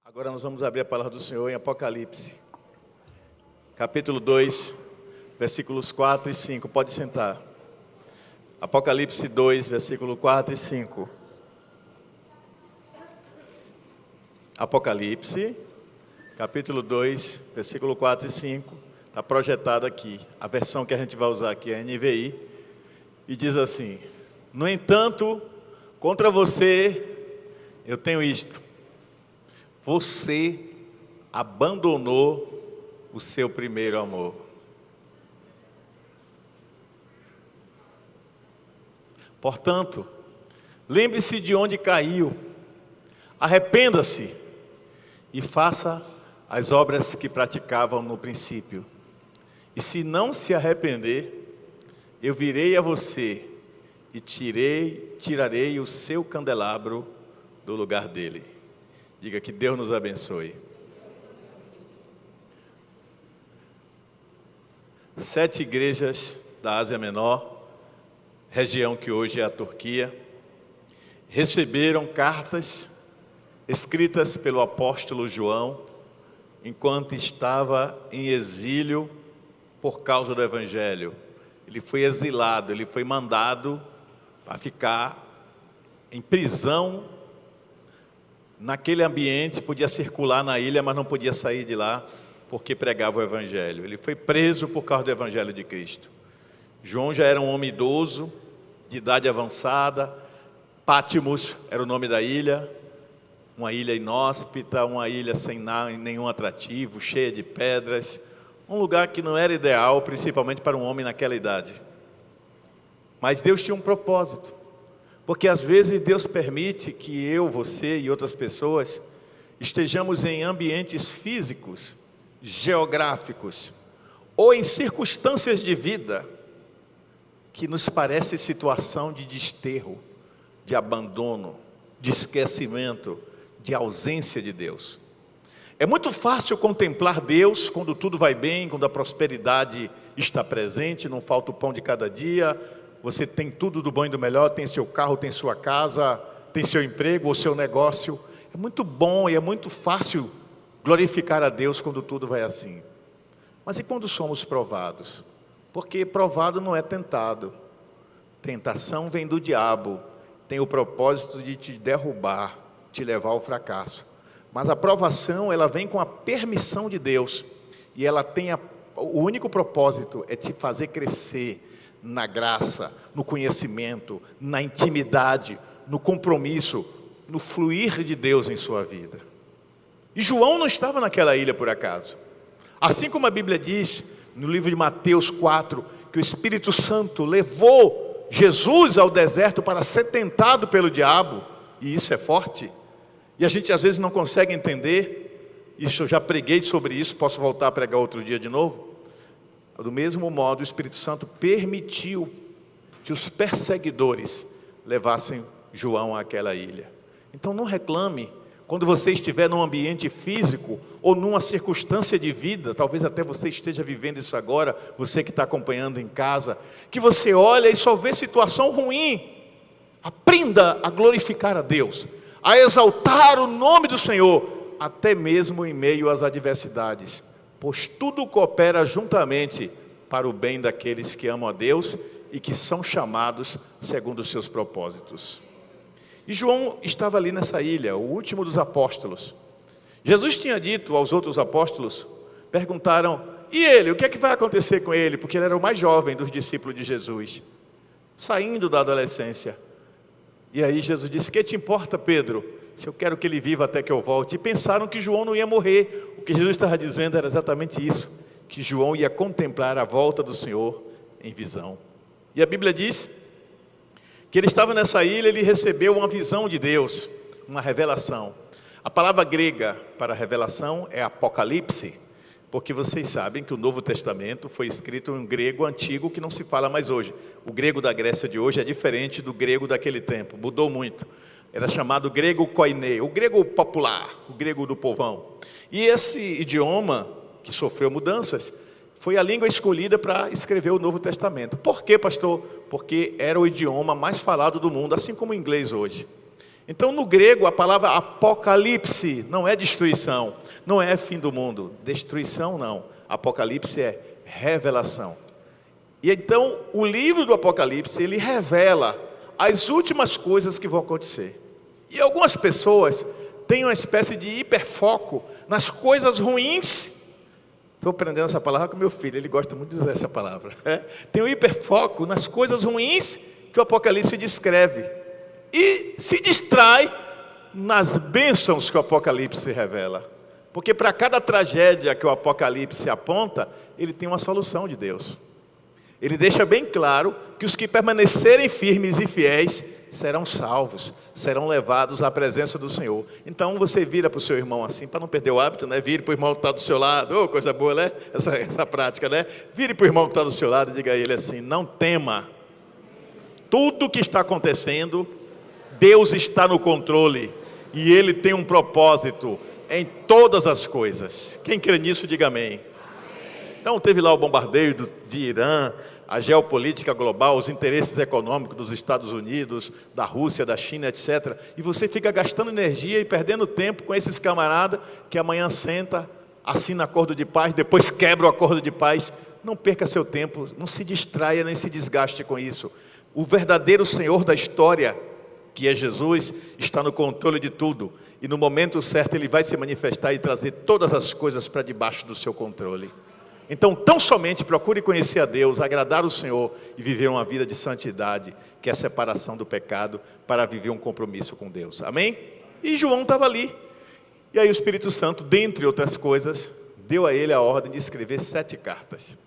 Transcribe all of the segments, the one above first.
Agora nós vamos abrir a palavra do Senhor em Apocalipse, capítulo 2, versículos 4 e 5. Pode sentar. Apocalipse 2, versículo 4 e 5. Apocalipse, capítulo 2, versículo 4 e 5. Está projetado aqui. A versão que a gente vai usar aqui é a NVI. E diz assim: no entanto, contra você eu tenho isto: você abandonou o seu primeiro amor. Portanto, lembre-se de onde caiu, arrependa-se e faça as obras que praticavam no princípio. E se não se arrepender, eu virei a você e tirarei o seu candelabro do lugar dele. Diga: que Deus nos abençoe. 7 igrejas da Ásia Menor, região que hoje é a Turquia, receberam cartas escritas pelo apóstolo João, enquanto estava em exílio por causa do Evangelho. Ele foi exilado, ele foi mandado para ficar em prisão. Naquele ambiente, podia circular na ilha, mas não podia sair de lá, porque pregava o Evangelho. Ele foi preso por causa do Evangelho de Cristo. João já era um homem idoso, de idade avançada. Pátimos era o nome da ilha, uma ilha inóspita, uma ilha sem nenhum atrativo, cheia de pedras, um lugar que não era ideal, principalmente para um homem naquela idade. Mas Deus tinha um propósito. Porque às vezes Deus permite que eu, você e outras pessoas estejamos em ambientes físicos, geográficos, ou em circunstâncias de vida que nos parece situação de desterro, de abandono, de esquecimento, de ausência de Deus. É muito fácil contemplar Deus quando tudo vai bem, quando a prosperidade está presente, não falta o pão de cada dia. Você tem tudo do bom e do melhor, tem seu carro, tem sua casa, tem seu emprego ou seu negócio. É muito bom e é muito fácil glorificar a Deus quando tudo vai assim. Mas e quando somos provados? Porque provado não é tentado. Tentação vem do diabo, tem o propósito de te derrubar, te levar ao fracasso. Mas a provação, ela vem com a permissão de Deus. E ela tem o único propósito é te fazer crescer na graça, no conhecimento, na intimidade, no compromisso, no fluir de Deus em sua vida. E João não estava naquela ilha por acaso. Assim como a Bíblia diz, no livro de Mateus 4, que o Espírito Santo levou Jesus ao deserto para ser tentado pelo diabo, e isso é forte, e a gente às vezes não consegue entender. Isso eu já preguei sobre isso, posso voltar a pregar outro dia de novo. Do mesmo modo, o Espírito Santo permitiu que os perseguidores levassem João àquela ilha. Então não reclame quando você estiver num ambiente físico ou numa circunstância de vida, talvez até você esteja vivendo isso agora, você que está acompanhando em casa, que você olha e só vê situação ruim. Aprenda a glorificar a Deus, a exaltar o nome do Senhor, até mesmo em meio às adversidades. Pois tudo coopera juntamente para o bem daqueles que amam a Deus e que são chamados segundo os seus propósitos. E João estava ali nessa ilha, o último dos apóstolos. Jesus tinha dito aos outros apóstolos, perguntaram: e ele, o que é que vai acontecer com ele? Porque ele era o mais jovem dos discípulos de Jesus, saindo da adolescência. E aí Jesus disse: que te importa, Pedro, se eu quero que ele viva até que eu volte? E pensaram que João não ia morrer. O que Jesus estava dizendo era exatamente isso, que João ia contemplar a volta do Senhor em visão. E a Bíblia diz que ele estava nessa ilha, ele recebeu uma visão de Deus, uma revelação. A palavra grega para revelação é apocalipse, porque vocês sabem que o Novo Testamento foi escrito em um grego antigo que não se fala mais hoje. O grego da Grécia de hoje é diferente do grego daquele tempo, mudou muito. Era chamado grego koiné, o grego popular, o grego do povão. E esse idioma, que sofreu mudanças, foi a língua escolhida para escrever o Novo Testamento. Por quê, pastor? Porque era o idioma mais falado do mundo, assim como o inglês hoje. Então, no grego, a palavra apocalipse não é destruição, não é fim do mundo. Destruição não. Apocalipse é revelação. E então, o livro do Apocalipse, ele revela as últimas coisas que vão acontecer. E algumas pessoas têm uma espécie de hiperfoco nas coisas ruins. Estou aprendendo essa palavra com meu filho, ele gosta muito de usar essa palavra. Tem um hiperfoco nas coisas ruins que o Apocalipse descreve. E se distrai nas bênçãos que o Apocalipse revela. Porque para cada tragédia que o Apocalipse aponta, ele tem uma solução de Deus. Ele deixa bem claro que os que permanecerem firmes e fiéis serão salvos, serão levados à presença do Senhor. Então você vira para o seu irmão assim, para não perder o hábito, né? Vire para o irmão que está do seu lado, oh, coisa boa, né? Essa prática, né? Vire para o irmão que está do seu lado e diga a ele assim: não tema, tudo que está acontecendo, Deus está no controle e Ele tem um propósito em todas as coisas. Quem crê nisso, diga amém. Então teve lá o bombardeio de Irã, a geopolítica global, os interesses econômicos dos Estados Unidos, da Rússia, da China, etc. E você fica gastando energia e perdendo tempo com esses camaradas que amanhã senta, assina acordo de paz, depois quebra o acordo de paz. Não perca seu tempo, não se distraia nem se desgaste com isso. O verdadeiro Senhor da história, que é Jesus, está no controle de tudo. E no momento certo Ele vai se manifestar e trazer todas as coisas para debaixo do seu controle. Então, tão somente procure conhecer a Deus, agradar o Senhor e viver uma vida de santidade, que é a separação do pecado, para viver um compromisso com Deus. Amém? E João estava ali. E aí o Espírito Santo, dentre outras coisas, deu a ele a ordem de escrever 7 cartas.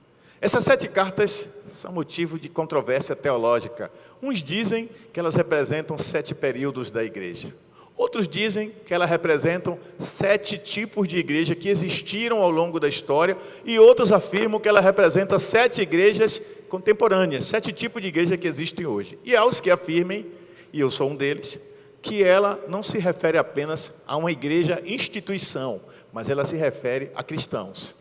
Essas 7 cartas são motivo de controvérsia teológica. Uns dizem que elas representam 7 períodos da igreja. Outros dizem que elas representam 7 tipos de igreja que existiram ao longo da história. E outros afirmam que ela representa 7 igrejas contemporâneas, 7 tipos de igreja que existem hoje. E há os que afirmem, e eu sou um deles, que ela não se refere apenas a uma igreja instituição, mas ela se refere a cristãos.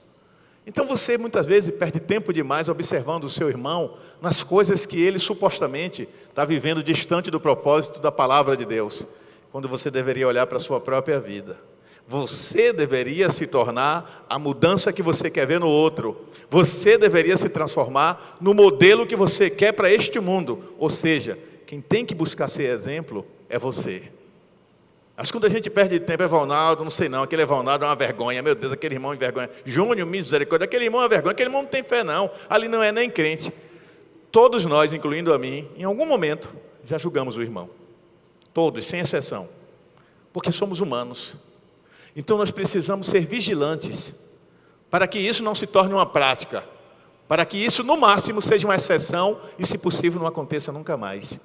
Então você muitas vezes perde tempo demais observando o seu irmão nas coisas que ele supostamente está vivendo distante do propósito da palavra de Deus, quando você deveria olhar para a sua própria vida. Você deveria se tornar a mudança que você quer ver no outro. Você deveria se transformar no modelo que você quer para este mundo. Ou seja, quem tem que buscar ser exemplo é você. Acho que quando a gente perde tempo, Evalnaldo, não sei não, aquele Evalnaldo é uma vergonha, meu Deus, aquele irmão é vergonha. Júnior, misericórdia, aquele irmão é vergonha, aquele irmão não tem fé não, ali não é nem crente. Todos nós, incluindo a mim, em algum momento, já julgamos o irmão. Todos, sem exceção. Porque somos humanos. Então nós precisamos ser vigilantes, para que isso não se torne uma prática, para que isso no máximo seja uma exceção e se possível não aconteça nunca mais.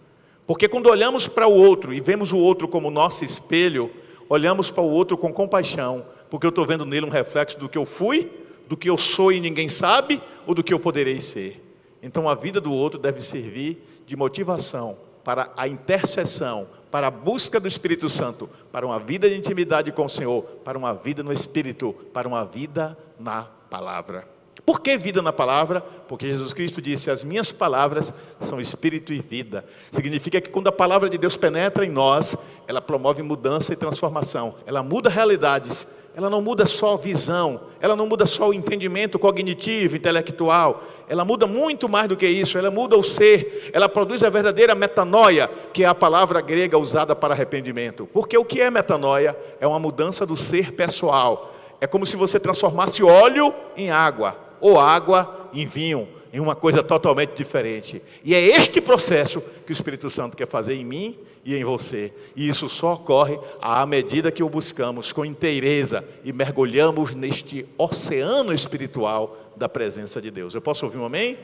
Porque quando olhamos para o outro e vemos o outro como nosso espelho, olhamos para o outro com compaixão, porque eu estou vendo nele um reflexo do que eu fui, do que eu sou e ninguém sabe, ou do que eu poderei ser. Então a vida do outro deve servir de motivação para a intercessão, para a busca do Espírito Santo, para uma vida de intimidade com o Senhor, para uma vida no Espírito, para uma vida na palavra. Por que vida na palavra? Porque Jesus Cristo disse: as minhas palavras são espírito e vida. Significa que quando a palavra de Deus penetra em nós, ela promove mudança e transformação. Ela muda realidades. Ela não muda só visão. Ela não muda só o entendimento cognitivo, intelectual. Ela muda muito mais do que isso. Ela muda o ser. Ela produz a verdadeira metanoia, que é a palavra grega usada para arrependimento. Porque o que é metanoia? É uma mudança do ser pessoal. É como se você transformasse óleo em água, ou água em vinho, em uma coisa totalmente diferente. E é este processo que o Espírito Santo quer fazer em mim e em você. E isso só ocorre à medida que o buscamos com inteireza e mergulhamos neste oceano espiritual da presença de Deus. Eu posso ouvir um amém? Amém.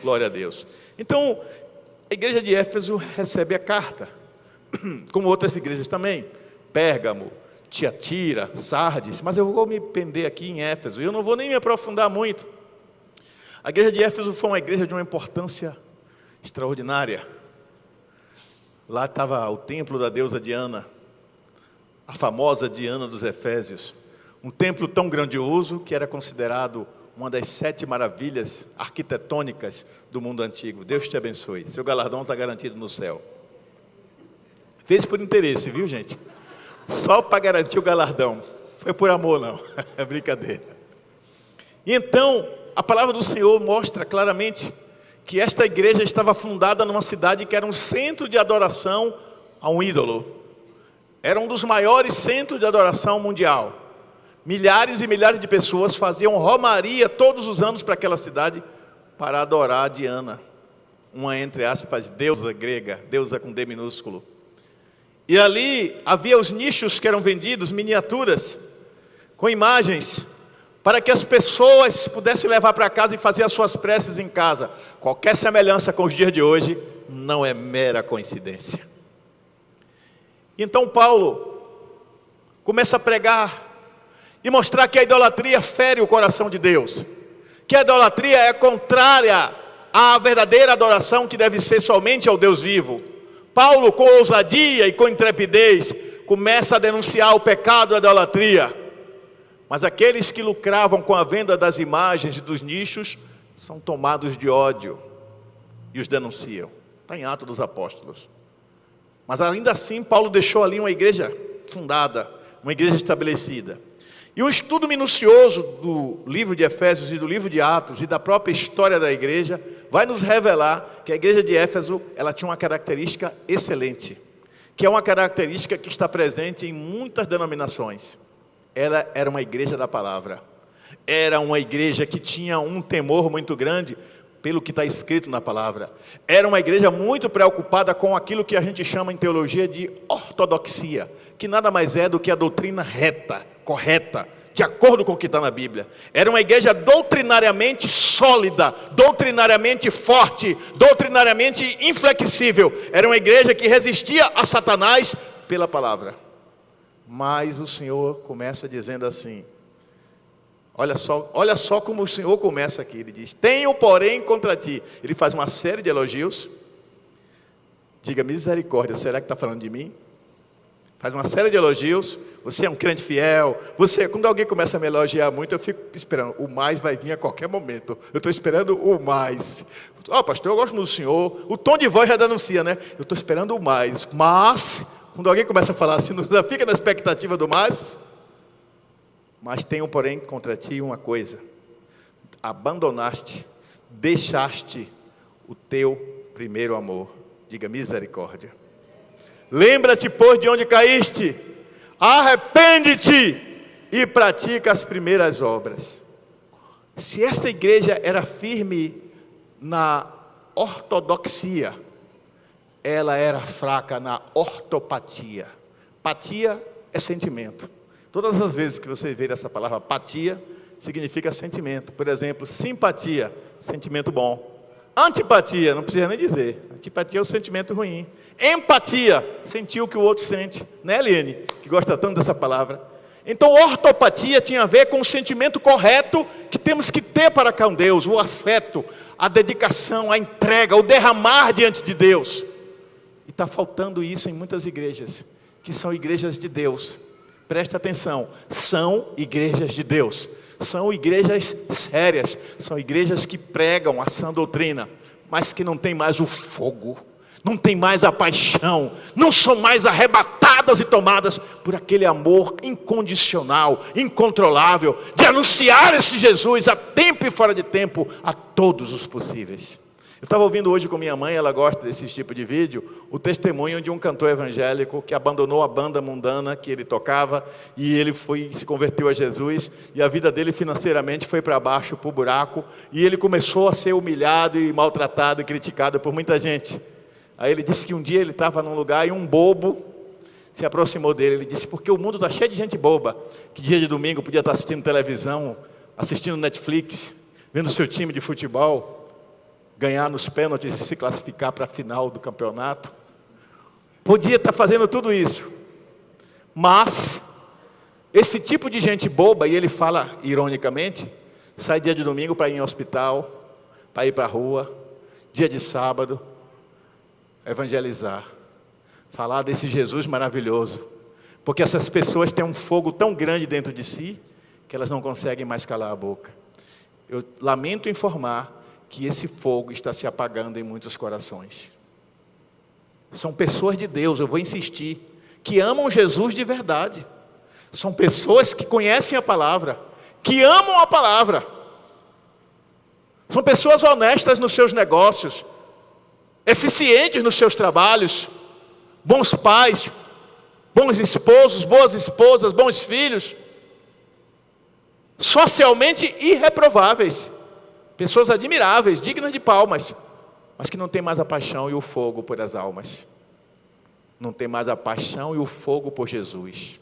Glória a Deus. Então, a igreja de Éfeso recebe a carta, como outras igrejas também. Pérgamo, Tiatira, Sardes, mas eu vou me prender aqui em Éfeso, e eu não vou nem me aprofundar muito. A igreja de Éfeso foi uma igreja de uma importância extraordinária. Lá estava o templo da deusa Diana, a famosa Diana dos Efésios. Um templo tão grandioso que era considerado uma das 7 maravilhas arquitetônicas do mundo antigo. Deus te abençoe, seu galardão está garantido no céu. Fez por interesse, viu, gente? Só para garantir o galardão. Foi por amor, não. É brincadeira. E então, a palavra do Senhor mostra claramente que esta igreja estava fundada numa cidade que era um centro de adoração a um ídolo. Era um dos maiores centros de adoração mundial. Milhares e milhares de pessoas faziam romaria todos os anos para aquela cidade para adorar a Diana, uma, entre aspas, deusa grega, deusa com D minúsculo. E ali havia os nichos que eram vendidos, miniaturas, com imagens, para que as pessoas pudessem levar para casa e fazer as suas preces em casa. Qualquer semelhança com os dias de hoje não é mera coincidência. Então Paulo começa a pregar e mostrar que a idolatria fere o coração de Deus, que a idolatria é contrária à verdadeira adoração que deve ser somente ao Deus vivo. Paulo, com ousadia e com intrepidez, começa a denunciar o pecado da idolatria. Mas aqueles que lucravam com a venda das imagens e dos nichos são tomados de ódio e os denunciam. Está em Atos dos Apóstolos. Mas ainda assim, Paulo deixou ali uma igreja fundada, uma igreja estabelecida. E um estudo minucioso do livro de Efésios e do livro de Atos e da própria história da igreja vai nos revelar que a igreja de Éfeso, ela tinha uma característica excelente, que é uma característica que está presente em muitas denominações. Ela era uma igreja da palavra. Era uma igreja que tinha um temor muito grande pelo que está escrito na palavra. Era uma igreja muito preocupada com aquilo que a gente chama em teologia de ortodoxia, que nada mais é do que a doutrina reta, correta, de acordo com o que está na Bíblia. Era uma igreja doutrinariamente sólida, doutrinariamente forte, doutrinariamente inflexível. Era uma igreja que resistia a Satanás pela palavra. Mas o Senhor começa dizendo assim, olha só como o Senhor começa aqui, ele diz, tenho porém contra ti. Ele faz uma série de elogios, diga misericórdia, será que está falando de mim? Faz uma série de elogios, você é um crente fiel, quando alguém começa a me elogiar muito, eu fico esperando, o mais vai vir a qualquer momento, eu estou esperando o mais. Pastor, eu gosto muito do Senhor, o tom de voz já denuncia, né? Eu estou esperando o mais, mas, quando alguém começa a falar assim, não fica na expectativa do mais, mas tenho porém contra ti uma coisa, abandonaste, deixaste o teu primeiro amor, diga misericórdia. Lembra-te, pois, de onde caíste, arrepende-te e pratica as primeiras obras. Se essa igreja era firme na ortodoxia, ela era fraca na ortopatia. Patia é sentimento. Todas as vezes que você vê essa palavra patia, significa sentimento. Por exemplo, simpatia, sentimento bom. Antipatia, não precisa nem dizer. Antipatia é o sentimento ruim. Empatia, sentir o que o outro sente. Né, Eliane? Que gosta tanto dessa palavra. Então, ortopatia tinha a ver com o sentimento correto que temos que ter para com Deus. O afeto, a dedicação, a entrega, o derramar diante de Deus. E está faltando isso em muitas igrejas, que são igrejas de Deus. Presta atenção, são igrejas de Deus. São igrejas sérias, são igrejas que pregam a sã doutrina, mas que não tem mais o fogo, não tem mais a paixão, não são mais arrebatadas e tomadas por aquele amor incondicional, incontrolável, de anunciar esse Jesus a tempo e fora de tempo a todos os possíveis. Eu estava ouvindo hoje com minha mãe, ela gosta desse tipo de vídeo, o testemunho de um cantor evangélico que abandonou a banda mundana que ele tocava e ele se converteu a Jesus e a vida dele financeiramente foi para baixo, para o buraco, e ele começou a ser humilhado e maltratado e criticado por muita gente. Aí ele disse que um dia ele estava num lugar e um bobo se aproximou dele. Ele disse, porque o mundo está cheio de gente boba, que dia de domingo podia estar assistindo televisão, assistindo Netflix, vendo seu time de futebol ganhar nos pênaltis e se classificar para a final do campeonato. Podia estar fazendo tudo isso. Mas esse tipo de gente boba, e ele fala ironicamente, sai dia de domingo para ir em hospital, para ir para a rua, dia de sábado, evangelizar, falar desse Jesus maravilhoso, porque essas pessoas têm um fogo tão grande dentro de si, que elas não conseguem mais calar a boca. Eu lamento informar que esse fogo está se apagando em muitos corações. São pessoas de Deus, eu vou insistir, que amam Jesus de verdade. São pessoas que conhecem a palavra, que amam a palavra. São pessoas honestas nos seus negócios, eficientes nos seus trabalhos, bons pais, bons esposos, boas esposas, bons filhos, socialmente irreprováveis, pessoas admiráveis, dignas de palmas, mas que não tem mais a paixão e o fogo por as almas, não tem mais a paixão e o fogo por Jesus,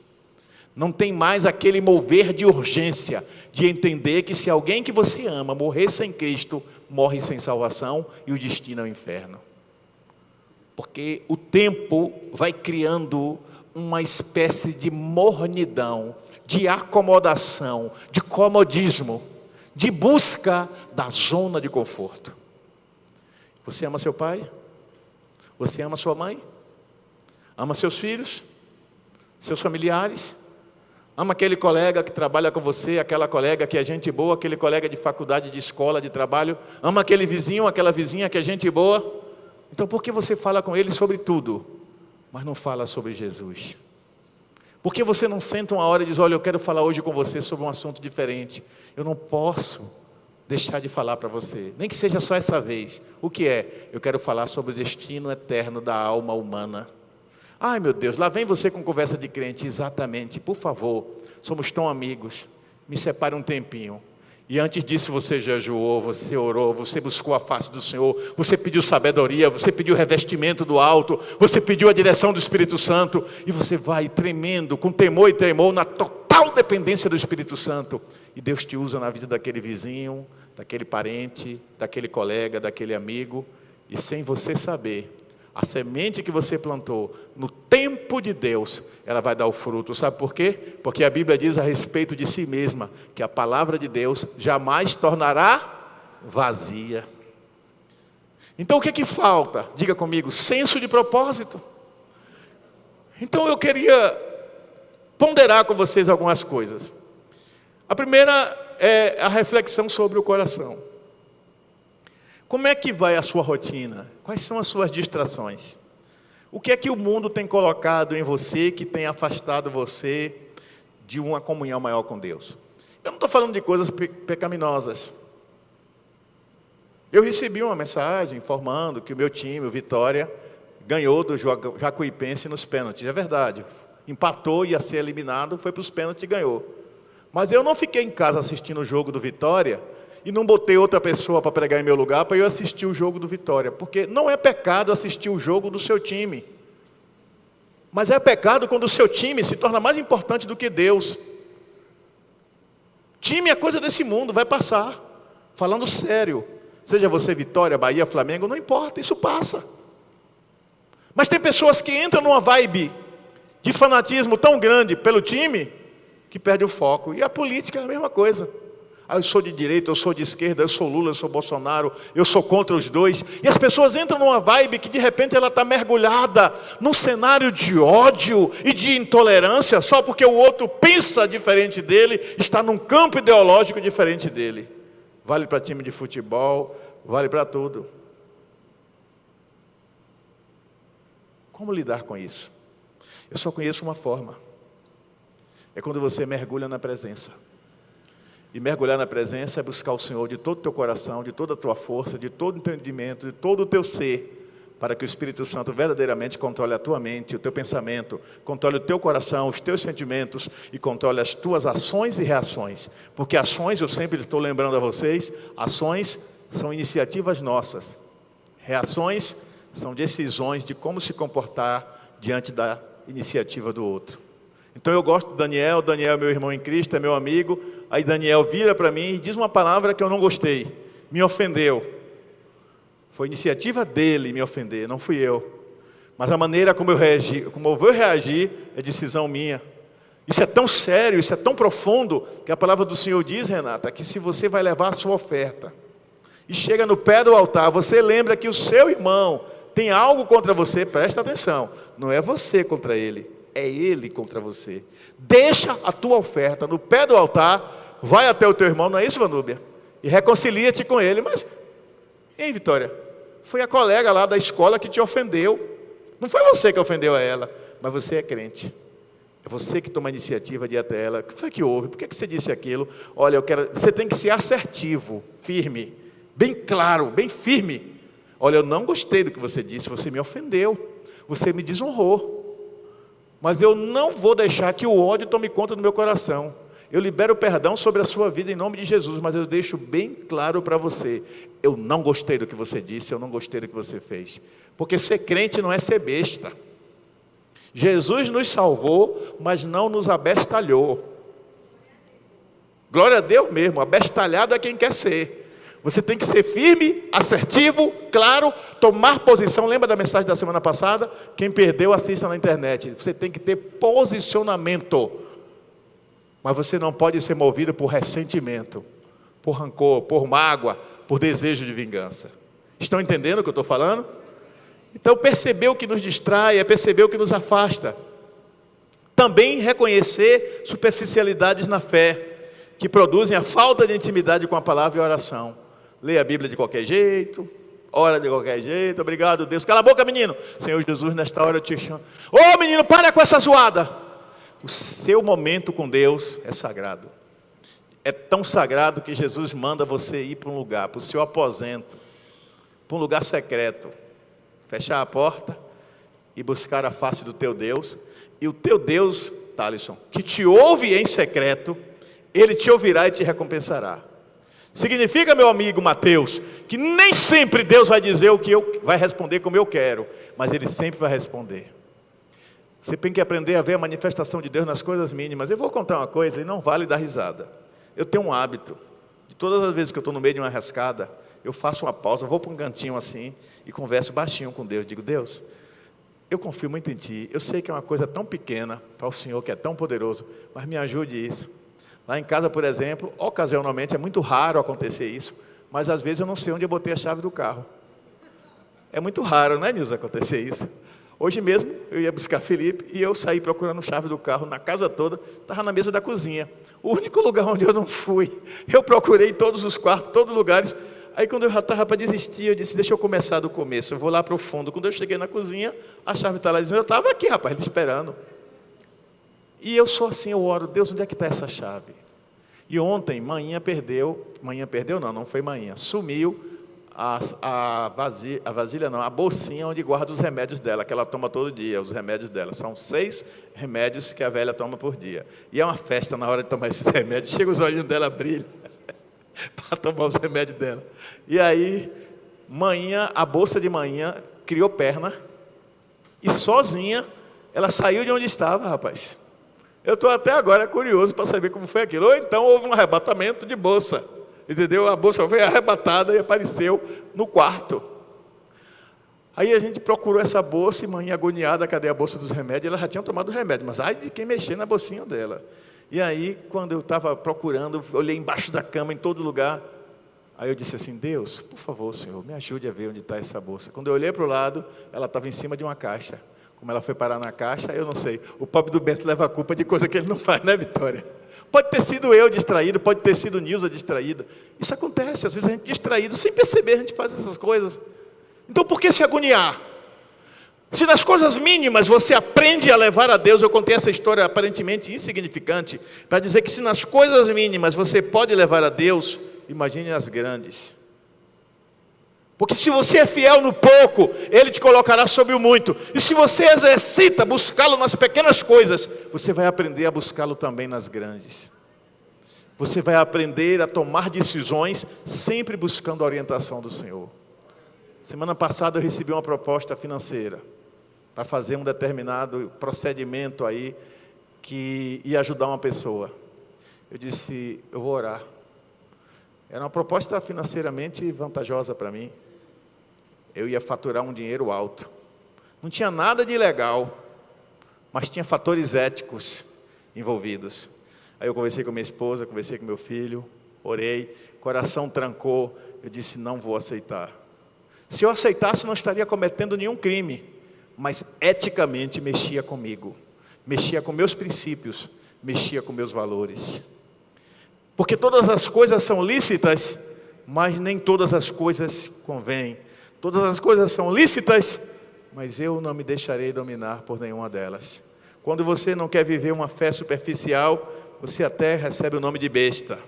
não tem mais aquele mover de urgência, de entender que se alguém que você ama morrer sem Cristo, morre sem salvação e o destino é o inferno. Porque o tempo vai criando uma espécie de mornidão, de acomodação, de comodismo, de busca da zona de conforto. Você ama seu pai? Você ama sua mãe? Ama seus filhos? Seus familiares? Ama aquele colega que trabalha com você, aquela colega que é gente boa, aquele colega de faculdade, de escola, de trabalho? Ama aquele vizinho, aquela vizinha que é gente boa? Então por que você fala com ele sobre tudo, mas não fala sobre Jesus? Por que você não senta uma hora e diz, olha, eu quero falar hoje com você sobre um assunto diferente? Eu não posso deixar de falar para você, nem que seja só essa vez. O que é? Eu quero falar sobre o destino eterno da alma humana. Ai meu Deus, lá vem você com conversa de crente. Exatamente, por favor, somos tão amigos, me separe um tempinho. E antes disso você jejuou, você orou, você buscou a face do Senhor, você pediu sabedoria, você pediu revestimento do alto, você pediu a direção do Espírito Santo, e você vai tremendo, com temor e tremor, na total dependência do Espírito Santo, e Deus te usa na vida daquele vizinho, daquele parente, daquele colega, daquele amigo, e sem você saber, a semente que você plantou, no tempo de Deus, ela vai dar o fruto. Sabe por quê? Porque a Bíblia diz a respeito de si mesma, que a palavra de Deus jamais tornará vazia. Então o que é que falta? Diga comigo, senso de propósito. Então eu queria ponderar com vocês algumas coisas. A primeira é a reflexão sobre o coração. Como é que vai a sua rotina? Quais são as suas distrações? O que é que o mundo tem colocado em você que tem afastado você de uma comunhão maior com Deus? Eu não estou falando de coisas pecaminosas. Eu recebi uma mensagem informando que o meu time, o Vitória, ganhou do Jacuipense nos pênaltis. É verdade. Empatou, ia ser eliminado, foi para os pênaltis e ganhou. Mas eu não fiquei em casa assistindo o jogo do Vitória e não botei outra pessoa para pregar em meu lugar para eu assistir o jogo do Vitória. Porque não é pecado assistir o jogo do seu time. Mas é pecado quando o seu time se torna mais importante do que Deus. Time é coisa desse mundo, vai passar. Falando sério. Seja você Vitória, Bahia, Flamengo, não importa, isso passa. Mas tem pessoas que entram numa vibe de fanatismo tão grande pelo time, que perde o foco. E a política é a mesma coisa. Eu sou de direita, eu sou de esquerda, eu sou Lula, eu sou Bolsonaro, eu sou contra os dois. E as pessoas entram numa vibe que de repente ela está mergulhada num cenário de ódio e de intolerância, só porque o outro pensa diferente dele, está num campo ideológico diferente dele. Vale para time de futebol, vale para tudo. Como lidar com isso? Eu só conheço uma forma. É quando você mergulha na presença. E mergulhar na presença é buscar o Senhor de todo o teu coração, de toda a tua força, de todo o entendimento, de todo o teu ser, para que o Espírito Santo verdadeiramente controle a tua mente, o teu pensamento, controle o teu coração, os teus sentimentos e controle as tuas ações e reações. Porque ações, eu sempre estou lembrando a vocês, ações são iniciativas nossas. Reações são decisões de como se comportar diante da iniciativa do outro. Então eu gosto do Daniel é meu irmão em Cristo, é meu amigo. Aí Daniel vira para mim e diz uma palavra que eu não gostei, me ofendeu. Foi iniciativa dele me ofender, não fui eu. Mas a maneira como eu vou reagir é decisão minha. Isso é tão sério, isso é tão profundo, que a palavra do Senhor diz, Renata, que se você vai levar a sua oferta e chega no pé do altar, você lembra que o seu irmão tem algo contra você, presta atenção, não é você contra ele, é ele contra você. Deixa a tua oferta no pé do altar, vai até o teu irmão, não é isso, Vanúbia? E reconcilia-te com ele. Mas, hein, Vitória? Foi a colega lá da escola que te ofendeu. Não foi você que ofendeu a ela, mas você é crente. É você que toma a iniciativa de ir até ela. O que foi que houve? Por que você disse aquilo? Olha, eu quero... Você tem que ser assertivo, firme, bem claro, bem firme. Olha, eu não gostei do que você disse, você me ofendeu, você me desonrou. Mas eu não vou deixar que o ódio tome conta do meu coração. Eu libero o perdão sobre a sua vida em nome de Jesus, mas eu deixo bem claro para você, eu não gostei do que você disse, eu não gostei do que você fez. Porque ser crente não é ser besta. Jesus nos salvou, mas não nos abestalhou. Glória a Deus mesmo, abestalhado é quem quer ser. Você tem que ser firme, assertivo, claro, tomar posição. Lembra da mensagem da semana passada? Quem perdeu, assista na internet. Você tem que ter posicionamento. Mas você não pode ser movido por ressentimento, por rancor, por mágoa, por desejo de vingança. Estão entendendo o que eu estou falando? Então, perceber o que nos distrai, é perceber o que nos afasta. Também reconhecer superficialidades na fé, que produzem a falta de intimidade com a palavra e a oração. Leia a Bíblia de qualquer jeito, ora de qualquer jeito. Obrigado, Deus. Cala a boca, menino. Senhor Jesus, nesta hora eu te chamo. Ô, menino, para com essa zoada. O seu momento com Deus é sagrado. É tão sagrado que Jesus manda você ir para um lugar, para o seu aposento, para um lugar secreto, fechar a porta e buscar a face do teu Deus. E o teu Deus, Thalisson, que te ouve em secreto, Ele te ouvirá e te recompensará. Significa, meu amigo Mateus, que nem sempre Deus vai dizer o que vai responder como eu quero, mas Ele sempre vai responder. Você tem que aprender a ver a manifestação de Deus nas coisas mínimas. Eu vou contar uma coisa e não vale dar risada. Eu tenho um hábito, de todas as vezes que eu estou no meio de uma rascada, eu faço uma pausa, vou para um cantinho assim e converso baixinho com Deus. Digo, Deus, eu confio muito em Ti, eu sei que é uma coisa tão pequena para o Senhor que é tão poderoso, mas me ajude isso. Lá em casa, por exemplo, ocasionalmente, é muito raro acontecer isso, mas às vezes eu não sei onde eu botei a chave do carro. É muito raro, não é, Nilson, acontecer isso? Hoje mesmo, eu ia buscar Felipe e eu saí procurando a chave do carro na casa toda, estava na mesa da cozinha. O único lugar onde eu não fui, eu procurei todos os quartos, todos os lugares. Aí quando eu já estava para desistir, eu disse, deixa eu começar do começo, eu vou lá para o fundo. Quando eu cheguei na cozinha, a chave está lá dizendo, eu estava aqui, rapaz, ele esperando. E eu sou assim, eu oro, Deus, onde é que está essa chave? E ontem, manhã perdeu, não foi manhã, sumiu a vasilha não, a bolsinha onde guarda os remédios dela, que ela toma todo dia, os remédios dela. São 6 remédios que a velha toma por dia. E é uma festa na hora de tomar esses remédios, chega os olhinhos dela brilham, para tomar os remédios dela. E aí, manhã, a bolsa de manhã criou perna, e sozinha, ela saiu de onde estava, rapaz. Eu estou até agora curioso para saber como foi aquilo. Ou então houve um arrebatamento de bolsa, entendeu? A bolsa foi arrebatada e apareceu no quarto. Aí a gente procurou essa bolsa e manhã agoniada, cadê a bolsa dos remédios? Ela já tinha tomado o remédio, mas ai de quem mexer na bolsinha dela. E aí, quando eu estava procurando, olhei embaixo da cama, em todo lugar. Aí eu disse assim, Deus, por favor, Senhor, me ajude a ver onde está essa bolsa. Quando eu olhei para o lado, ela estava em cima de uma caixa. Como ela foi parar na caixa, eu não sei. O pobre do Bento leva a culpa de coisa que ele não faz, né, Vitória? Pode ter sido eu distraído, pode ter sido Nilza distraída. Isso acontece, às vezes a gente distraído, sem perceber, a gente faz essas coisas. Então por que se agoniar? Se nas coisas mínimas você aprende a levar a Deus, eu contei essa história aparentemente insignificante, para dizer que se nas coisas mínimas você pode levar a Deus, imagine as grandes. Porque se você é fiel no pouco, Ele te colocará sobre o muito. E se você exercita buscá-lo nas pequenas coisas, você vai aprender a buscá-lo também nas grandes. Você vai aprender a tomar decisões, sempre buscando a orientação do Senhor. Semana passada eu recebi uma proposta financeira, para fazer um determinado procedimento aí, que ia ajudar uma pessoa. Eu disse, eu vou orar. Era uma proposta financeiramente vantajosa para mim. Eu ia faturar um dinheiro alto. Não tinha nada de ilegal, mas tinha fatores éticos envolvidos. Aí eu conversei com minha esposa, conversei com meu filho, orei, coração trancou, eu disse, não vou aceitar. Se eu aceitasse, não estaria cometendo nenhum crime, mas eticamente mexia comigo, mexia com meus princípios, mexia com meus valores. Porque todas as coisas são lícitas, mas nem todas as coisas convêm. Todas as coisas são lícitas, mas eu não me deixarei dominar por nenhuma delas. Quando você não quer viver uma fé superficial, você até recebe o nome de besta,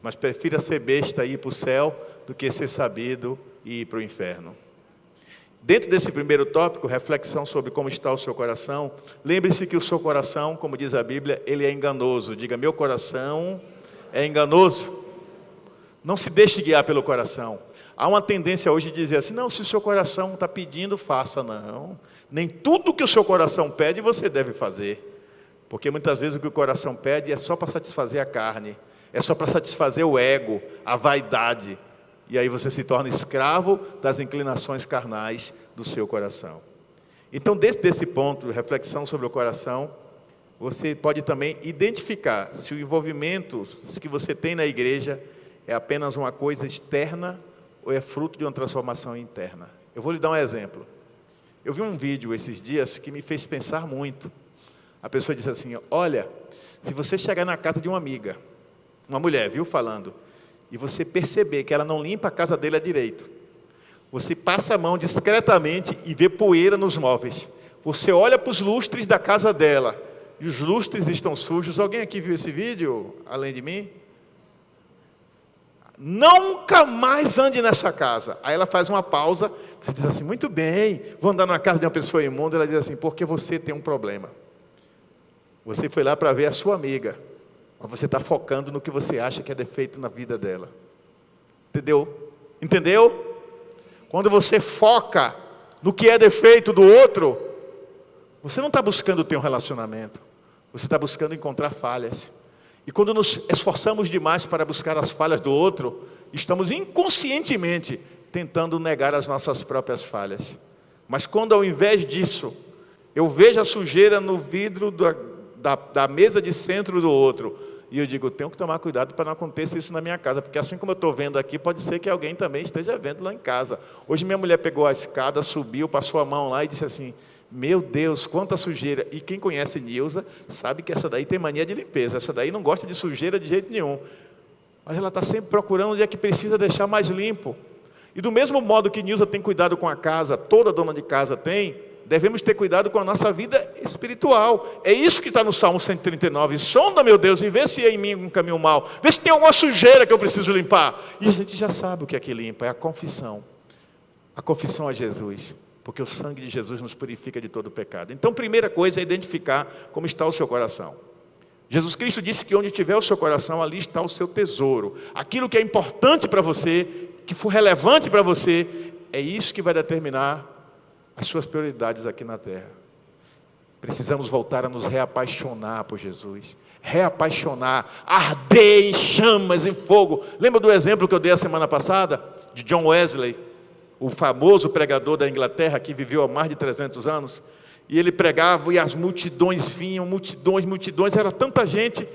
mas prefira ser besta e ir para o céu do que ser sabido e ir para o inferno. Dentro desse primeiro tópico, reflexão sobre como está o seu coração, lembre-se que o seu coração, como diz a Bíblia, ele é enganoso. Diga, meu coração é enganoso. Não se deixe guiar pelo coração. Há uma tendência hoje de dizer assim, não, se o seu coração está pedindo, faça. Não, nem tudo que o seu coração pede, você deve fazer. Porque muitas vezes o que o coração pede é só para satisfazer a carne, é só para satisfazer o ego, a vaidade. E aí você se torna escravo das inclinações carnais do seu coração. Então, desse ponto de reflexão sobre o coração, você pode também identificar se o envolvimento que você tem na igreja é apenas uma coisa externa ou é fruto de uma transformação interna. Eu vou lhe dar um exemplo. Eu vi um vídeo esses dias que me fez pensar muito. A pessoa disse assim, olha, se você chegar na casa de uma amiga, uma mulher, viu, falando, e você perceber que ela não limpa a casa dele direito, você passa a mão discretamente e vê poeira nos móveis. Você olha para os lustres da casa dela, e os lustres estão sujos. Alguém aqui viu esse vídeo, além de mim? Nunca mais ande nessa casa. Aí ela faz uma pausa, você diz assim, muito bem, vou andar na casa de uma pessoa imunda. Ela diz assim, porque você tem um problema. Você foi lá para ver a sua amiga, mas você está focando no que você acha que é defeito na vida dela. Entendeu? Entendeu? Quando você foca no que é defeito do outro, você não está buscando ter um relacionamento. Você está buscando encontrar falhas. E quando nos esforçamos demais para buscar as falhas do outro, estamos inconscientemente tentando negar as nossas próprias falhas. Mas quando ao invés disso, eu vejo a sujeira no vidro da mesa de centro do outro, e eu digo, tenho que tomar cuidado para não acontecer isso na minha casa, porque assim como eu estou vendo aqui, pode ser que alguém também esteja vendo lá em casa. Hoje minha mulher pegou a escada, subiu, passou a mão lá e disse assim, meu Deus, quanta sujeira. E quem conhece Nilza, sabe que essa daí tem mania de limpeza, essa daí não gosta de sujeira de jeito nenhum. Mas ela está sempre procurando onde é que precisa deixar mais limpo. E do mesmo modo que Nilza tem cuidado com a casa, toda dona de casa tem, devemos ter cuidado com a nossa vida espiritual. É isso que está no Salmo 139. Sonda, meu Deus, e vê se é em mim um caminho mau. Vê se tem alguma sujeira que eu preciso limpar. E a gente já sabe o que é que limpa, é a confissão. A confissão a Jesus. Porque o sangue de Jesus nos purifica de todo o pecado. Então, primeira coisa é identificar como está o seu coração. Jesus Cristo disse que onde tiver o seu coração, ali está o seu tesouro. Aquilo que é importante para você, que for relevante para você, é isso que vai determinar as suas prioridades aqui na terra. Precisamos voltar a nos reapaixonar por Jesus. Reapaixonar, arder em chamas, em fogo. Lembra do exemplo que eu dei a semana passada? De John Wesley, o famoso pregador da Inglaterra, que viveu há mais de 300 anos. E ele pregava e as multidões vinham, multidões. Era tanta gente,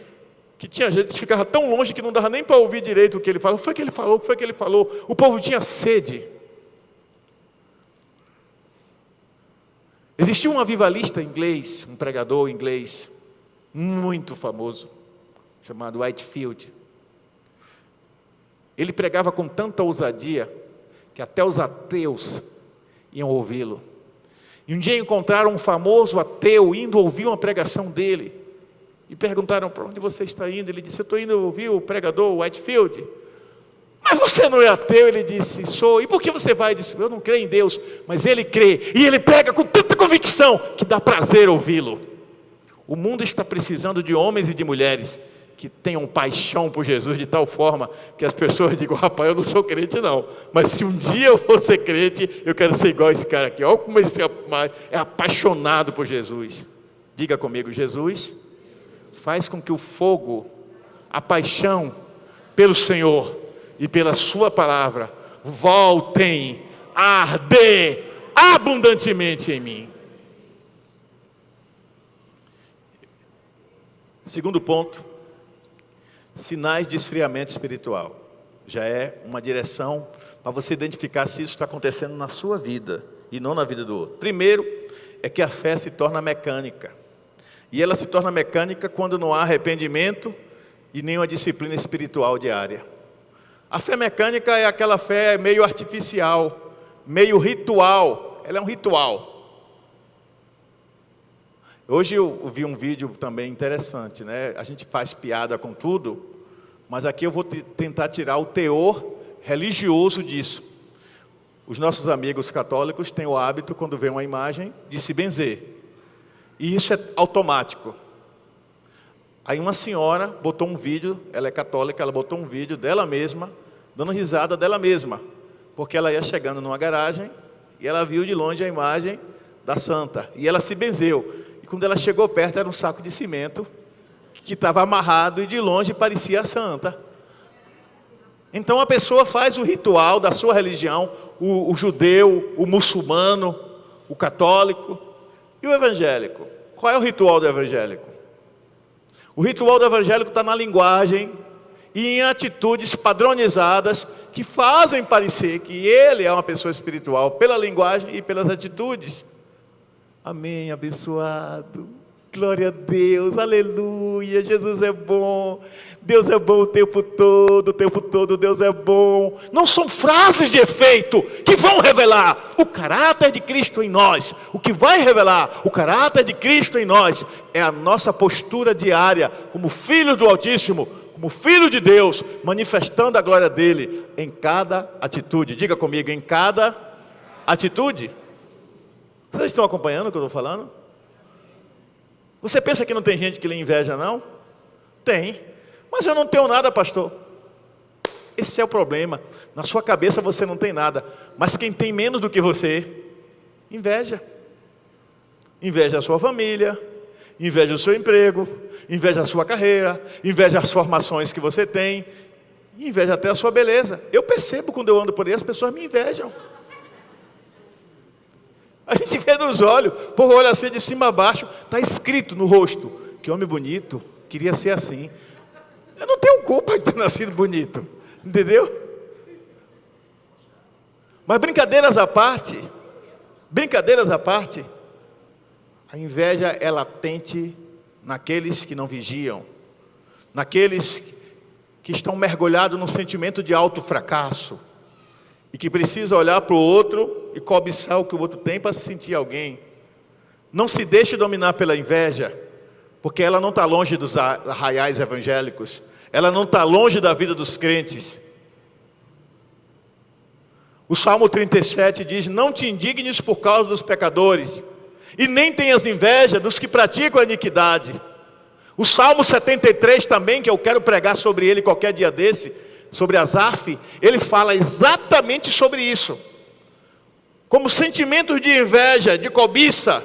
que tinha gente que ficava tão longe que não dava nem para ouvir direito o que ele falou. O que foi que ele falou? O que foi que ele falou? O povo tinha sede. Existia um avivalista inglês, um pregador inglês, muito famoso, chamado Whitefield. Ele pregava com tanta ousadia, que até os ateus iam ouvi-lo. E um dia encontraram um famoso ateu indo ouvir uma pregação dele. E perguntaram, para onde você está indo? Ele disse, eu estou indo ouvir o pregador Whitefield. Mas você não é ateu? Ele disse, sou. E por que você vai? Ele disse, eu não creio em Deus, mas ele crê. E ele prega com tanta convicção que dá prazer ouvi-lo. O mundo está precisando de homens e de mulheres que tenham paixão por Jesus de tal forma que as pessoas digam, rapaz, eu não sou crente não, mas se um dia eu for ser crente, eu quero ser igual esse cara aqui. Olha como esse rapaz é apaixonado por Jesus. Diga comigo, Jesus faz com que o fogo, a paixão pelo Senhor e pela sua palavra voltem a arder abundantemente em mim. Segundo ponto, sinais de esfriamento espiritual. Já é uma direção para você identificar se isso está acontecendo na sua vida e não na vida do outro. Primeiro, é que a fé se torna mecânica. E ela se torna mecânica quando não há arrependimento e nenhuma disciplina espiritual diária. A fé mecânica é aquela fé meio artificial, meio ritual. Ela é um ritual. Hoje eu vi um vídeo também interessante, né? A gente faz piada com tudo, mas aqui eu vou tentar tirar o teor religioso disso. Os nossos amigos católicos têm o hábito, quando vê uma imagem, de se benzer. E isso é automático. Aí uma senhora botou um vídeo, ela é católica, ela botou um vídeo dela mesma, dando risada dela mesma, porque ela ia chegando numa garagem e ela viu de longe a imagem da santa, e ela se benzeu. E quando ela chegou perto, era um saco de cimento que estava amarrado e de longe parecia a santa. Então a pessoa faz o ritual da sua religião, o judeu, o muçulmano, o católico e o evangélico. Qual é o ritual do evangélico? O ritual do evangélico está na linguagem e em atitudes padronizadas que fazem parecer que ele é uma pessoa espiritual pela linguagem e pelas atitudes. Amém, abençoado. Glória a Deus, aleluia, Jesus é bom. Deus é bom o tempo todo Deus é bom. Não são frases de efeito que vão revelar o caráter de Cristo em nós. O que vai revelar o caráter de Cristo em nós é a nossa postura diária como filhos do Altíssimo, como filho de Deus, manifestando a glória dele em cada atitude. Diga comigo, em cada atitude. Vocês estão acompanhando o que eu estou falando? Você pensa que não tem gente que lhe inveja, não? Tem. Mas eu não tenho nada, pastor. Esse é o problema. Na sua cabeça você não tem nada. Mas quem tem menos do que você, inveja. Inveja a sua família, inveja o seu emprego, inveja a sua carreira, inveja as formações que você tem, inveja até a sua beleza. Eu percebo quando eu ando por aí, as pessoas me invejam. A gente vê nos olhos, o povo olha assim de cima a baixo, está escrito no rosto, que homem bonito, queria ser assim. Eu não tenho culpa de ter nascido bonito, entendeu? Mas brincadeiras à parte, a inveja é latente naqueles que não vigiam, naqueles que estão mergulhados num sentimento de alto fracasso, e que precisa olhar para o outro e cobiçar o que o outro tem para se sentir alguém. Não se deixe dominar pela inveja, porque ela não está longe dos arraiais evangélicos, ela não está longe da vida dos crentes. O Salmo 37 diz: não te indignes por causa dos pecadores, e nem tenhas inveja dos que praticam a iniquidade. O Salmo 73 também, que eu quero pregar sobre ele qualquer dia desse, sobre Asaf, ele fala exatamente sobre isso. Como sentimentos de inveja, de cobiça,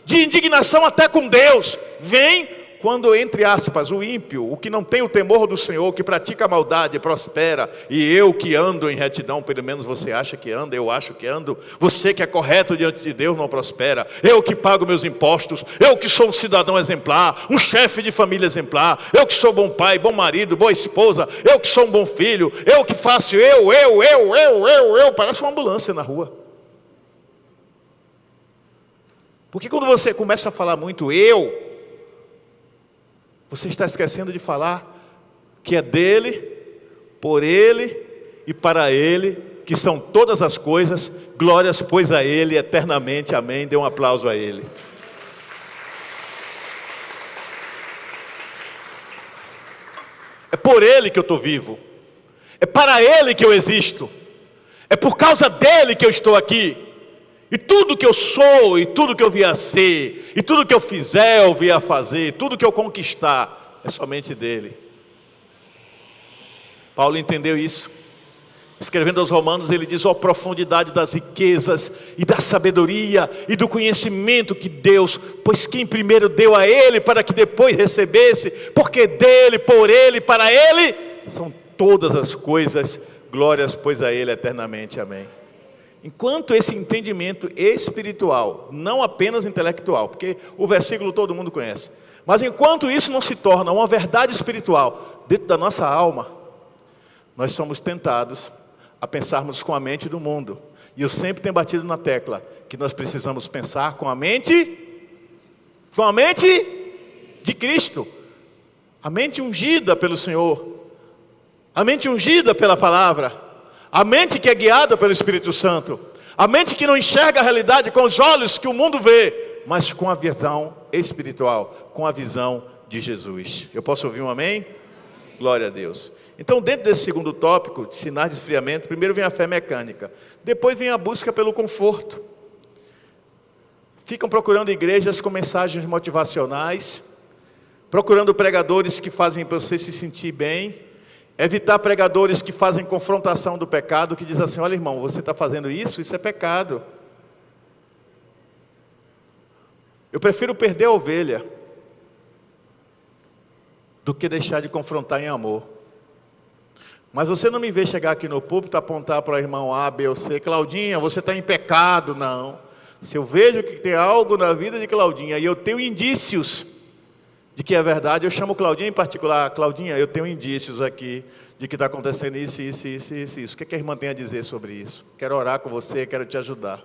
de indignação até com Deus, vem quando, entre aspas, o ímpio, o que não tem o temor do Senhor, que pratica a maldade, prospera. E eu que ando em retidão, pelo menos você acha que anda, eu acho que ando. Você que é correto diante de Deus não prospera. Eu que pago meus impostos, eu que sou um cidadão exemplar, um chefe de família exemplar, eu que sou bom pai, bom marido, boa esposa, eu que sou um bom filho, eu que faço eu, parece uma ambulância na rua. Porque quando você começa a falar muito você está esquecendo de falar que é dele, por ele e para ele, que são todas as coisas, glórias pois a ele eternamente, amém. Dê um aplauso a ele. É por ele que eu estou vivo, é para ele que eu existo, é por causa dele que eu estou aqui. E tudo que eu sou, e tudo que eu vier a ser, e tudo que eu fizer, eu vier a fazer, tudo que eu conquistar, é somente dele. Paulo entendeu isso. Escrevendo aos Romanos, ele diz: ó profundidade das riquezas, e da sabedoria, e do conhecimento que Deus, pois quem primeiro deu a ele, para que depois recebesse, porque dele, por ele, para ele, são todas as coisas, glórias pois a ele eternamente, amém. Enquanto esse entendimento espiritual, não apenas intelectual, porque o versículo todo mundo conhece, mas enquanto isso não se torna uma verdade espiritual dentro da nossa alma, nós somos tentados a pensarmos com a mente do mundo. E eu sempre tenho batido na tecla que nós precisamos pensar com a mente de Cristo, a mente ungida pelo Senhor, a mente ungida pela palavra, a mente que é guiada pelo Espírito Santo, a mente que não enxerga a realidade com os olhos que o mundo vê, mas com a visão espiritual, com a visão de Jesus. Eu posso ouvir um amém? Glória a Deus. Então, dentro desse segundo tópico, de sinais de esfriamento, primeiro vem a fé mecânica, depois vem a busca pelo conforto. Ficam procurando igrejas com mensagens motivacionais, procurando pregadores que fazem você se sentir bem, evitar pregadores que fazem confrontação do pecado, que diz assim: olha, irmão, você está fazendo isso, isso é pecado. Eu prefiro perder a ovelha do que deixar de confrontar em amor. Mas você não me vê chegar aqui no púlpito, apontar para o irmão A, B ou C: Claudinha, você está em pecado. Não. Se eu vejo que tem algo na vida de Claudinha e eu tenho indícios de que é verdade, eu chamo Claudinha em particular: Claudinha, eu tenho indícios aqui de que está acontecendo isso. O que a irmã tem a dizer sobre isso? Quero orar com você, quero te ajudar.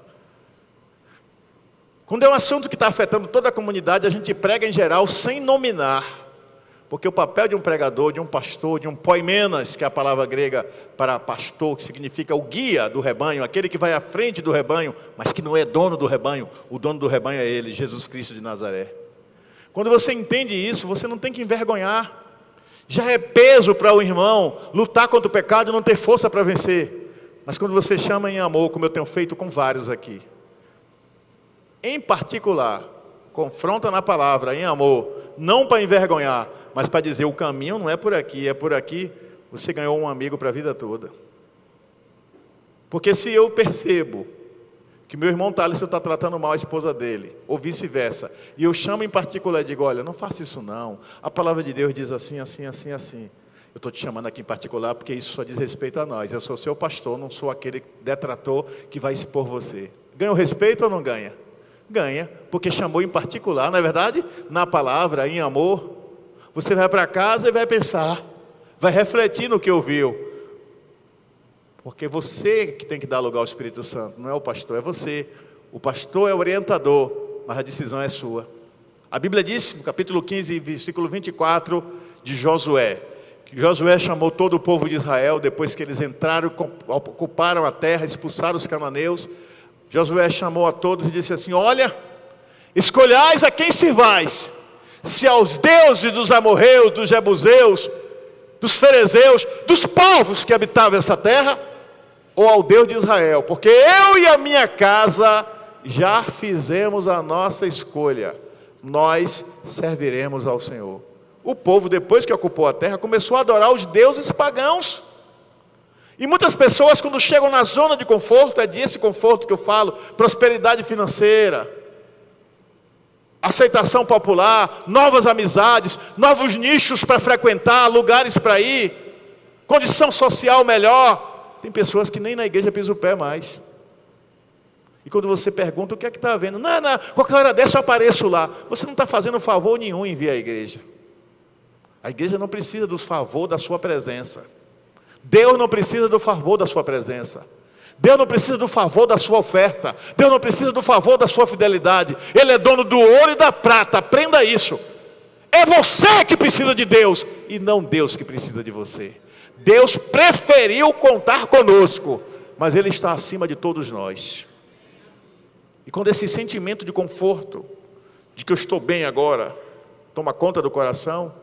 Quando é um assunto que está afetando toda a comunidade, a gente prega em geral sem nominar. Porque o papel de um pregador, de um pastor, de um poimenas, que é a palavra grega para pastor, que significa o guia do rebanho, aquele que vai à frente do rebanho, mas que não é dono do rebanho. O dono do rebanho é Ele, Jesus Cristo de Nazaré. Quando você entende isso, você não tem que envergonhar. Já é peso para o irmão lutar contra o pecado e não ter força para vencer. Mas quando você chama em amor, como eu tenho feito com vários aqui, em particular, confronta na palavra, em amor, não para envergonhar, mas para dizer: o caminho não é por aqui, é por aqui, você ganhou um amigo para a vida toda. Porque se eu percebo que meu irmão Thales está tratando mal a esposa dele, ou vice-versa, e eu chamo em particular e digo: olha, não faça isso não, a palavra de Deus diz assim, assim, assim, assim. Eu estou te chamando aqui em particular porque isso só diz respeito a nós. Eu sou seu pastor, não sou aquele detrator que vai expor você. Ganha o respeito ou não ganha? Ganha, porque chamou em particular, não é verdade? Na palavra, em amor. Você vai para casa e vai pensar, vai refletir no que ouviu. Porque você que tem que dar lugar ao Espírito Santo, não é o pastor, é você. O pastor é o orientador, mas a decisão é sua. A Bíblia diz, no capítulo 15, versículo 24 de Josué, que Josué chamou todo o povo de Israel, depois que eles entraram, ocuparam a terra, expulsaram os cananeus. Josué chamou a todos e disse assim: olha, escolhais a quem sirvais, se aos deuses dos amorreus, dos jebuseus, dos ferezeus, dos povos que habitavam essa terra, ou ao Deus de Israel, porque eu e a minha casa já fizemos a nossa escolha, nós serviremos ao Senhor. O povo, depois que ocupou a terra, começou a adorar os deuses pagãos. E muitas pessoas, quando chegam na zona de conforto, é desse conforto que eu falo: prosperidade financeira, aceitação popular, novas amizades, novos nichos para frequentar, lugares para ir, condição social melhor. Tem pessoas que nem na igreja pisam o pé mais. E quando você pergunta: o que é que está havendo? Não, qualquer hora dessa eu apareço lá. Você não está fazendo favor nenhum em vir à igreja. A igreja não precisa do favor da sua presença. Deus não precisa do favor da sua presença. Deus não precisa do favor da sua oferta. Deus não precisa do favor da sua fidelidade. Ele é dono do ouro e da prata. Aprenda isso. É você que precisa de Deus, e não Deus que precisa de você. Deus preferiu contar conosco, mas Ele está acima de todos nós. E quando esse sentimento de conforto, de que eu estou bem agora, toma conta do coração,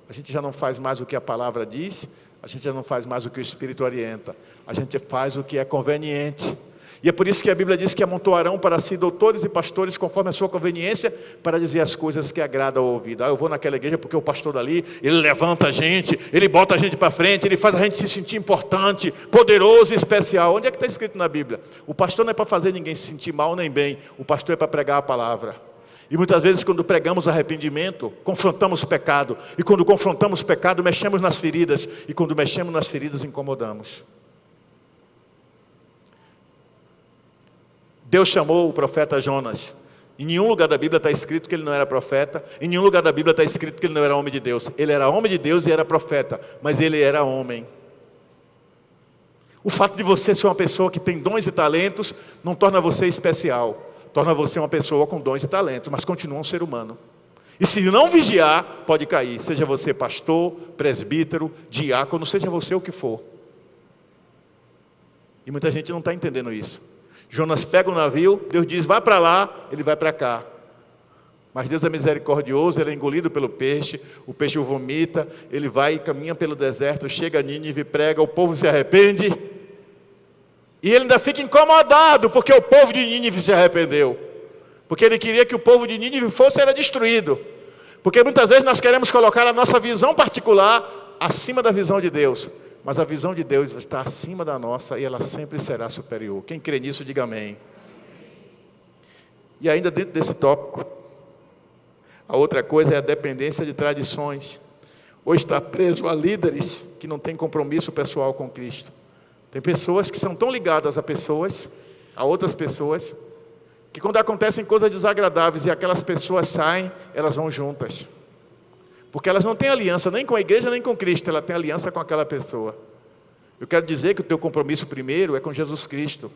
a gente já não faz mais o que a palavra diz, a gente já não faz mais o que o Espírito orienta, a gente faz o que é conveniente. E é por isso que a Bíblia diz que amontoarão para si doutores e pastores conforme a sua conveniência, para dizer as coisas que agradam ao ouvido. Eu vou naquela igreja porque o pastor dali, ele levanta a gente, ele bota a gente para frente, ele faz a gente se sentir importante, poderoso e especial. Onde é que está escrito na Bíblia? O pastor não é para fazer ninguém se sentir mal nem bem, o pastor é para pregar a palavra. E muitas vezes, quando pregamos arrependimento, confrontamos o pecado. E quando confrontamos o pecado, mexemos nas feridas. E quando mexemos nas feridas, incomodamos. Deus chamou o profeta Jonas. Em nenhum lugar da Bíblia está escrito que ele não era profeta. Em nenhum lugar da Bíblia está escrito que ele não era homem de Deus. Ele era homem de Deus e era profeta, mas ele era homem. O fato de você ser uma pessoa que tem dons e talentos não torna você especial. Torna você uma pessoa com dons e talentos, mas continua um ser humano. E se não vigiar, pode cair. Seja você pastor, presbítero, diácono, seja você o que for. E muita gente não está entendendo isso. Jonas pega o navio, Deus diz: vai para lá, ele vai para cá. Mas Deus é misericordioso, ele é engolido pelo peixe, o peixe o vomita, ele vai e caminha pelo deserto, chega a Nínive, prega, o povo se arrepende, e ele ainda fica incomodado, porque o povo de Nínive se arrependeu, porque ele queria que o povo de Nínive era destruído, porque muitas vezes nós queremos colocar a nossa visão particular acima da visão de Deus, mas a visão de Deus está acima da nossa, e ela sempre será superior. Quem crê nisso, diga amém. E ainda dentro desse tópico, a outra coisa é a dependência de tradições. Hoje está preso a líderes que não têm compromisso pessoal com Cristo. Tem pessoas que são tão ligadas a outras pessoas, que quando acontecem coisas desagradáveis e aquelas pessoas saem, elas vão juntas. Porque elas não têm aliança nem com a igreja, nem com Cristo, ela tem aliança com aquela pessoa. Eu quero dizer que o teu compromisso primeiro é com Jesus Cristo.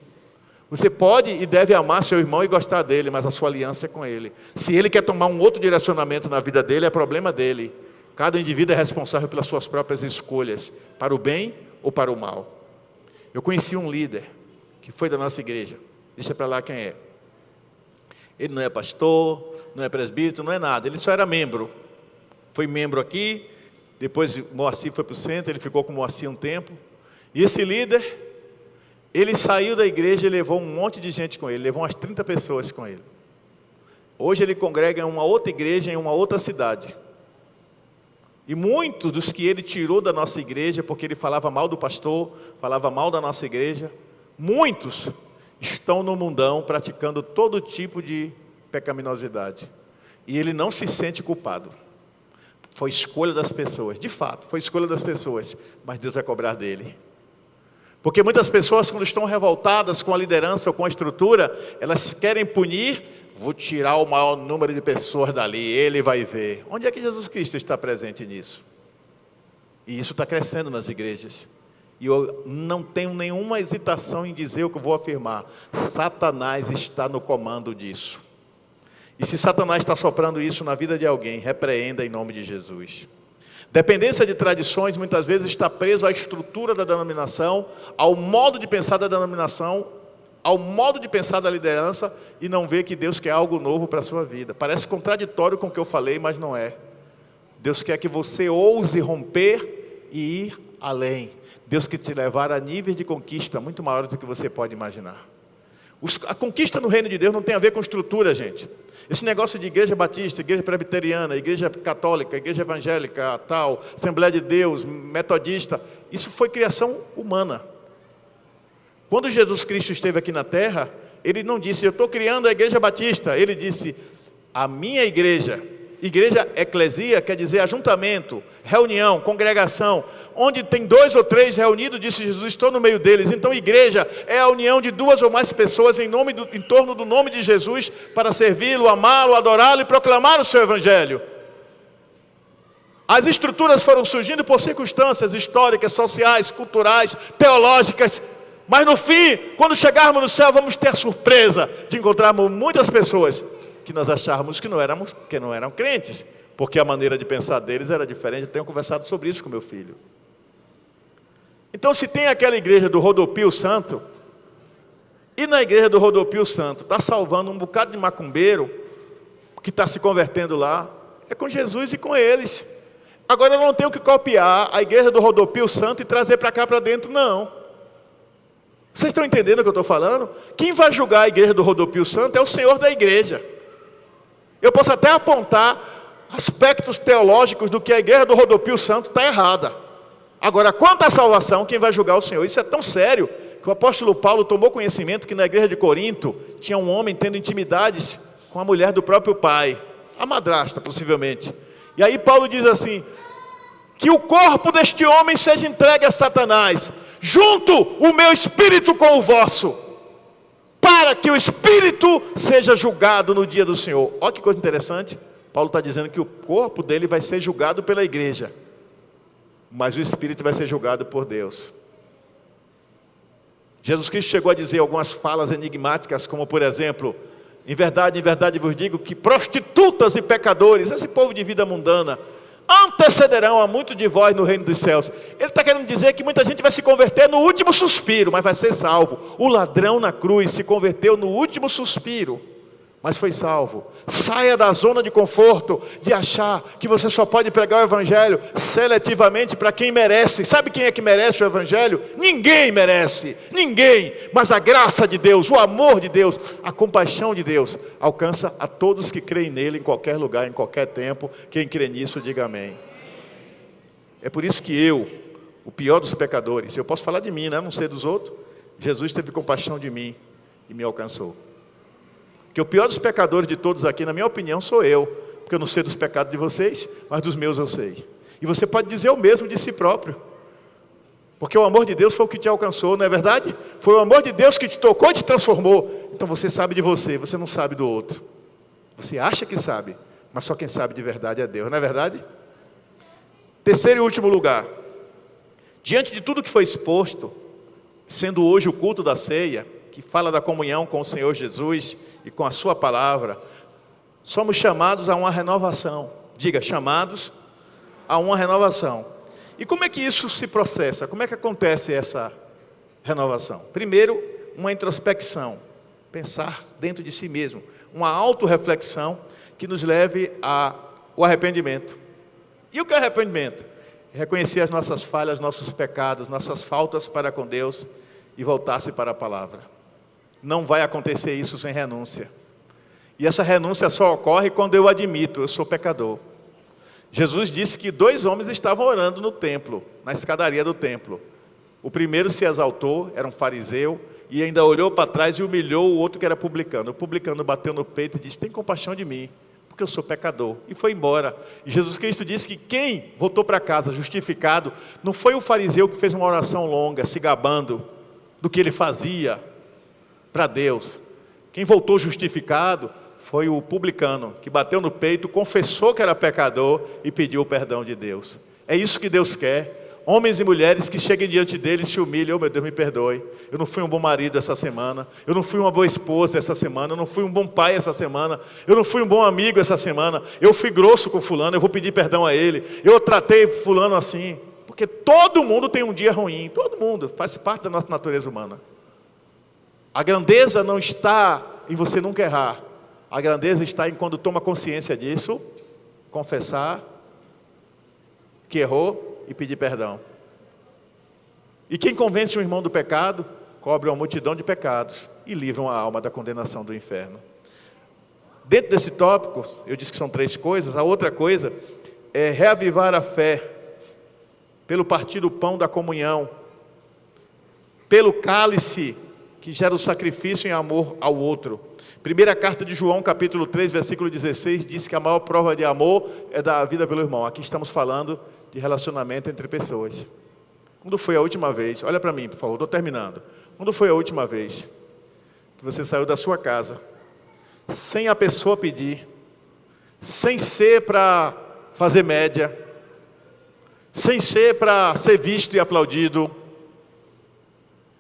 Você pode e deve amar seu irmão e gostar dele, mas a sua aliança é com ele. Se ele quer tomar um outro direcionamento na vida dele, é problema dele. Cada indivíduo é responsável pelas suas próprias escolhas, para o bem ou para o mal. Eu conheci um líder, que foi da nossa igreja, deixa para lá quem é. Ele não é pastor, não é presbítero, não é nada, ele só era membro. Foi membro aqui, depois Moacir foi para o centro, ele ficou com Moacir um tempo. E esse líder, ele saiu da igreja e levou um monte de gente com ele, levou umas 30 pessoas com ele. Hoje ele congrega em uma outra igreja, em uma outra cidade. E muitos dos que ele tirou da nossa igreja, porque ele falava mal do pastor, falava mal da nossa igreja, muitos estão no mundão praticando todo tipo de pecaminosidade. E ele não se sente culpado. Foi escolha das pessoas, de fato, foi escolha das pessoas, mas Deus vai cobrar dele. Porque muitas pessoas, quando estão revoltadas com a liderança ou com a estrutura, elas querem punir, vou tirar o maior número de pessoas dali, ele vai ver. Onde é que Jesus Cristo está presente nisso? E isso está crescendo nas igrejas. E eu não tenho nenhuma hesitação em dizer o que eu vou afirmar. Satanás está no comando disso. E se Satanás está soprando isso na vida de alguém, repreenda em nome de Jesus. Dependência de tradições muitas vezes está preso à estrutura da denominação, ao modo de pensar da denominação, ao modo de pensar da liderança, e não vê que Deus quer algo novo para a sua vida. Parece contraditório com o que eu falei, mas não é. Deus quer que você ouse romper e ir além. Deus quer te levar a níveis de conquista muito maiores do que você pode imaginar. A conquista no reino de Deus não tem a ver com estrutura, gente. Esse negócio de igreja batista, igreja presbiteriana, igreja católica, igreja evangélica, tal, Assembleia de Deus, metodista, isso foi criação humana. Quando Jesus Cristo esteve aqui na terra, ele não disse, eu estou criando a igreja batista, ele disse, a minha igreja, igreja eclesia quer dizer ajuntamento, reunião, congregação, onde tem 2 ou 3 reunidos, disse Jesus, estou no meio deles. Então igreja é a união de 2 ou mais pessoas em torno do nome de Jesus, para servi-lo, amá-lo, adorá-lo e proclamar o seu evangelho. As estruturas foram surgindo por circunstâncias históricas, sociais, culturais, teológicas, mas no fim, quando chegarmos no céu, vamos ter a surpresa de encontrarmos muitas pessoas que nós achávamos que não eram crentes, porque a maneira de pensar deles era diferente. Eu tenho conversado sobre isso com meu filho. Então, se tem aquela igreja do Rodopio Santo, e na igreja do Rodopio Santo está salvando um bocado de macumbeiro, que está se convertendo lá, é com Jesus e com eles. Agora eu não tenho que copiar a igreja do Rodopio Santo e trazer para cá para dentro, não. Vocês estão entendendo o que eu estou falando? Quem vai julgar a igreja do Rodopio Santo é o Senhor da igreja. Eu posso até apontar aspectos teológicos do que a igreja do Rodopio Santo está errada. Agora, quanto à salvação, quem vai julgar é o Senhor. Isso é tão sério, que o apóstolo Paulo tomou conhecimento que na igreja de Corinto, tinha um homem tendo intimidades com a mulher do próprio pai, a madrasta possivelmente. E aí Paulo diz assim, que o corpo deste homem seja entregue a Satanás, junto o meu espírito com o vosso, para que o espírito seja julgado no dia do Senhor. Olha que coisa interessante, Paulo está dizendo que o corpo dele vai ser julgado pela igreja, mas o espírito vai ser julgado por Deus. Jesus Cristo chegou a dizer algumas falas enigmáticas, como por exemplo, em verdade vos digo que prostitutas e pecadores, esse povo de vida mundana, antecederão a muito de vós no reino dos céus. Ele está querendo dizer que muita gente vai se converter no último suspiro, mas vai ser salvo. O ladrão na cruz se converteu no último suspiro, mas foi salvo. Saia da zona de conforto, de achar que você só pode pregar o Evangelho seletivamente para quem merece. Sabe quem é que merece o Evangelho? Ninguém merece, ninguém. Mas a graça de Deus, o amor de Deus, a compaixão de Deus, alcança a todos que creem nele, em qualquer lugar, em qualquer tempo. Quem crê nisso, diga amém. É por isso que eu, o pior dos pecadores, eu posso falar de mim, né? Não sei dos outros. Jesus teve compaixão de mim e me alcançou. Porque o pior dos pecadores de todos aqui, na minha opinião, sou eu. Porque eu não sei dos pecados de vocês, mas dos meus eu sei. E você pode dizer o mesmo de si próprio. Porque o amor de Deus foi o que te alcançou, não é verdade? Foi o amor de Deus que te tocou e te transformou. Então você sabe de você, você não sabe do outro. Você acha que sabe, mas só quem sabe de verdade é Deus, não é verdade? Terceiro e último lugar. Diante de tudo que foi exposto, sendo hoje o culto da ceia, que fala da comunhão com o Senhor Jesus e com a sua palavra, somos chamados a uma renovação. Diga, chamados a uma renovação. E como é que isso se processa? Como é que acontece essa renovação? Primeiro, uma introspecção, pensar dentro de si mesmo, uma autorreflexão que nos leve ao arrependimento. E o que é arrependimento? Reconhecer as nossas falhas, nossos pecados, nossas faltas para com Deus e voltar-se para a palavra. Não vai acontecer isso sem renúncia. E essa renúncia só ocorre quando eu admito, eu sou pecador. Jesus disse que 2 homens estavam orando no templo, na escadaria do templo. O primeiro se exaltou, era um fariseu, e ainda olhou para trás e humilhou o outro que era publicano. O publicano bateu no peito e disse, tem compaixão de mim, porque eu sou pecador. E foi embora. E Jesus Cristo disse que quem voltou para casa justificado, não foi o fariseu que fez uma oração longa, se gabando do que ele fazia para Deus. Quem voltou justificado foi o publicano, que bateu no peito, confessou que era pecador e pediu o perdão de Deus. É isso que Deus quer. Homens e mulheres que cheguem diante dele e se humilhem. Oh, meu Deus, me perdoe. Eu não fui um bom marido essa semana. Eu não fui uma boa esposa essa semana. Eu não fui um bom pai essa semana. Eu não fui um bom amigo essa semana. Eu fui grosso com fulano, eu vou pedir perdão a ele. Eu tratei fulano assim. Porque todo mundo tem um dia ruim. Todo mundo, faz parte da nossa natureza humana. A grandeza não está em você nunca errar. A grandeza está em quando toma consciência disso, confessar que errou e pedir perdão. E quem convence um irmão do pecado, cobre uma multidão de pecados e livra uma alma da condenação do inferno. Dentro desse tópico, eu disse que são 3 coisas. A outra coisa é reavivar a fé pelo partir do pão da comunhão, pelo cálice que gera o sacrifício em amor ao outro. Primeira carta de João, capítulo 3, versículo 16, diz que a maior prova de amor é dar a vida pelo irmão. Aqui estamos falando de relacionamento entre pessoas. Quando foi a última vez, olha para mim, por favor, estou terminando. Quando foi a última vez que você saiu da sua casa, sem a pessoa pedir, sem ser para fazer média, sem ser para ser visto e aplaudido,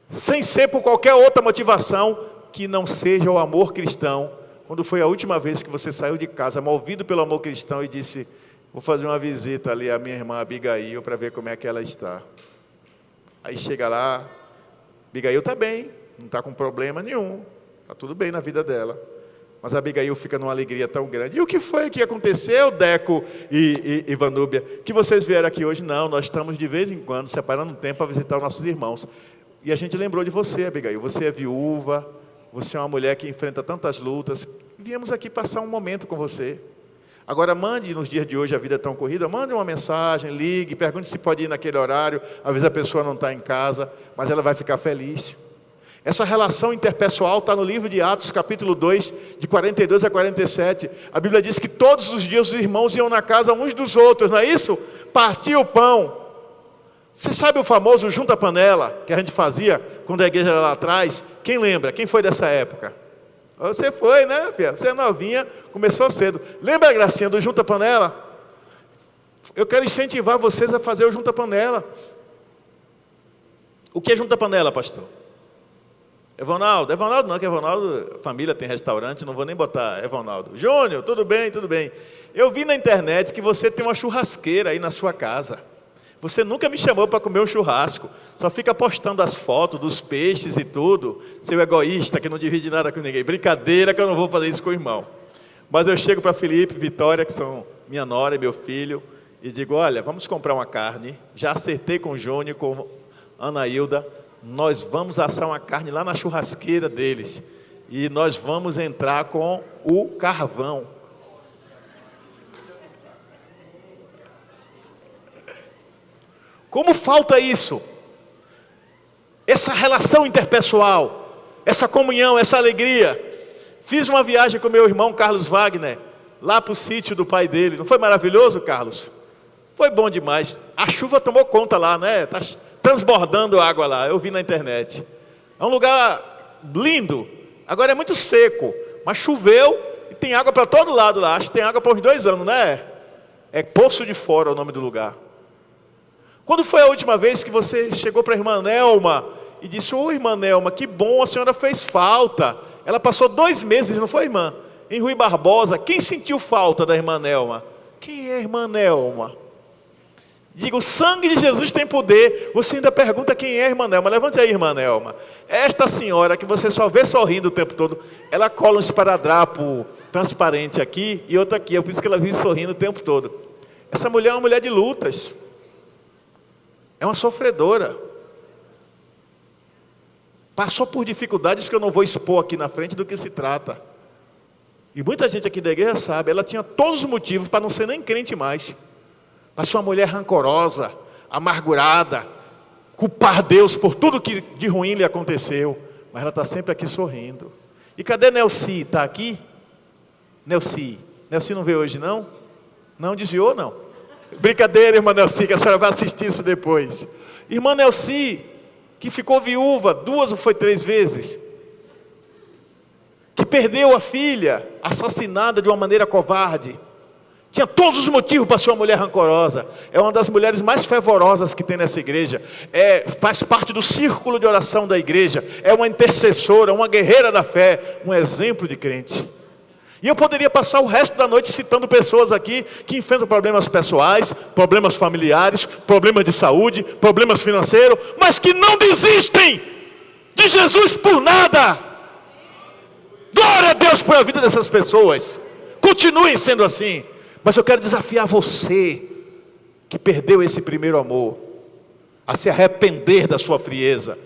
sem ser por qualquer outra motivação que não seja o amor cristão? Quando foi a última vez que você saiu de casa, movido pelo amor cristão, e disse, vou fazer uma visita ali à minha irmã Abigail, para ver como é que ela está. Aí chega lá, Abigail está bem, não está com problema nenhum, está tudo bem na vida dela. Mas a Abigail fica numa alegria tão grande. E o que foi que aconteceu, Deco e Vanúbia? Que vocês vieram aqui hoje? Não, nós estamos de vez em quando separando um tempo para visitar os nossos irmãos. E a gente lembrou de você, Abigail. Você é viúva, você é uma mulher que enfrenta tantas lutas. Viemos aqui passar um momento com você. Agora mande, nos dias de hoje a vida é tão corrida, mande uma mensagem, ligue, pergunte se pode ir naquele horário. Às vezes a pessoa não está em casa, mas ela vai ficar feliz. Essa relação interpessoal está no livro de Atos, capítulo 2, de 42 a 47. A Bíblia diz que todos os dias os irmãos iam na casa uns dos outros, não é isso? Partia o pão. Você sabe o famoso junta-panela que a gente fazia quando a igreja era lá atrás? Quem lembra? Quem foi dessa época? Você foi, né, filha? Você é novinha, começou cedo. Lembra a gracinha do junta-panela? Eu quero incentivar vocês a fazer o junta-panela. O que é junta-panela, pastor? Evonaldo não, que Evonaldo, família tem restaurante, não vou nem botar Evonaldo. Júnior, tudo bem, tudo bem. Eu vi na internet que você tem uma churrasqueira aí na sua casa. Você nunca me chamou para comer um churrasco. Só fica postando as fotos dos peixes e tudo. Seu egoísta, que não divide nada com ninguém. Brincadeira que eu não vou fazer isso com o irmão. Mas eu chego para Felipe, Vitória, que são minha nora e meu filho, e digo, olha, vamos comprar uma carne. Já acertei com o Júnior, com a Ana Hilda. Nós vamos assar uma carne lá na churrasqueira deles. E nós vamos entrar com o carvão. Como falta isso? Essa relação interpessoal, essa comunhão, essa alegria. Fiz uma viagem com meu irmão Carlos Wagner, lá para o sítio do pai dele. Não foi maravilhoso, Carlos? Foi bom demais. A chuva tomou conta lá, né? Está transbordando água lá, eu vi na internet. É um lugar lindo. Agora é muito seco, mas choveu e tem água para todo lado lá. Acho que tem água por uns 2 anos, né? É Poço de Fora o nome do lugar. Quando foi a última vez que você chegou para a irmã Nelma e disse, ô irmã Nelma, que bom, a senhora fez falta. Ela passou 2 meses, não foi, irmã? Em Rui Barbosa. Quem sentiu falta da irmã Nelma? Quem é a irmã Nelma? Diga, o sangue de Jesus tem poder. Você ainda pergunta quem é a irmã Nelma. Levante aí, irmã Nelma. Esta senhora que você só vê sorrindo o tempo todo, ela cola um esparadrapo transparente aqui e outra aqui. É por isso que ela vive sorrindo o tempo todo. Essa mulher é uma mulher de lutas. É uma sofredora. Passou por dificuldades que eu não vou expor aqui na frente do que se trata. E muita gente aqui da igreja sabe, ela tinha todos os motivos para não ser nem crente mais. Para ser uma mulher rancorosa, amargurada, culpar Deus por tudo que de ruim lhe aconteceu. Mas ela está sempre aqui sorrindo. E cadê Nelci? Está aqui? Nelci. Nelci não veio hoje não? Não desviou não? Brincadeira, irmã Nelci, que a senhora vai assistir isso depois. Irmã Nelci, que ficou viúva 2 ou foi 3 vezes. Que perdeu a filha, assassinada de uma maneira covarde. Tinha todos os motivos para ser uma mulher rancorosa. É uma das mulheres mais fervorosas que tem nessa igreja. Faz parte do círculo de oração da igreja. É uma intercessora, uma guerreira da fé. Um exemplo de crente. E eu poderia passar o resto da noite citando pessoas aqui que enfrentam problemas pessoais, problemas familiares, problemas de saúde, problemas financeiros, mas que não desistem de Jesus por nada. Glória a Deus por a vida dessas pessoas. Continuem sendo assim. Mas eu quero desafiar você que perdeu esse primeiro amor a se arrepender da sua frieza.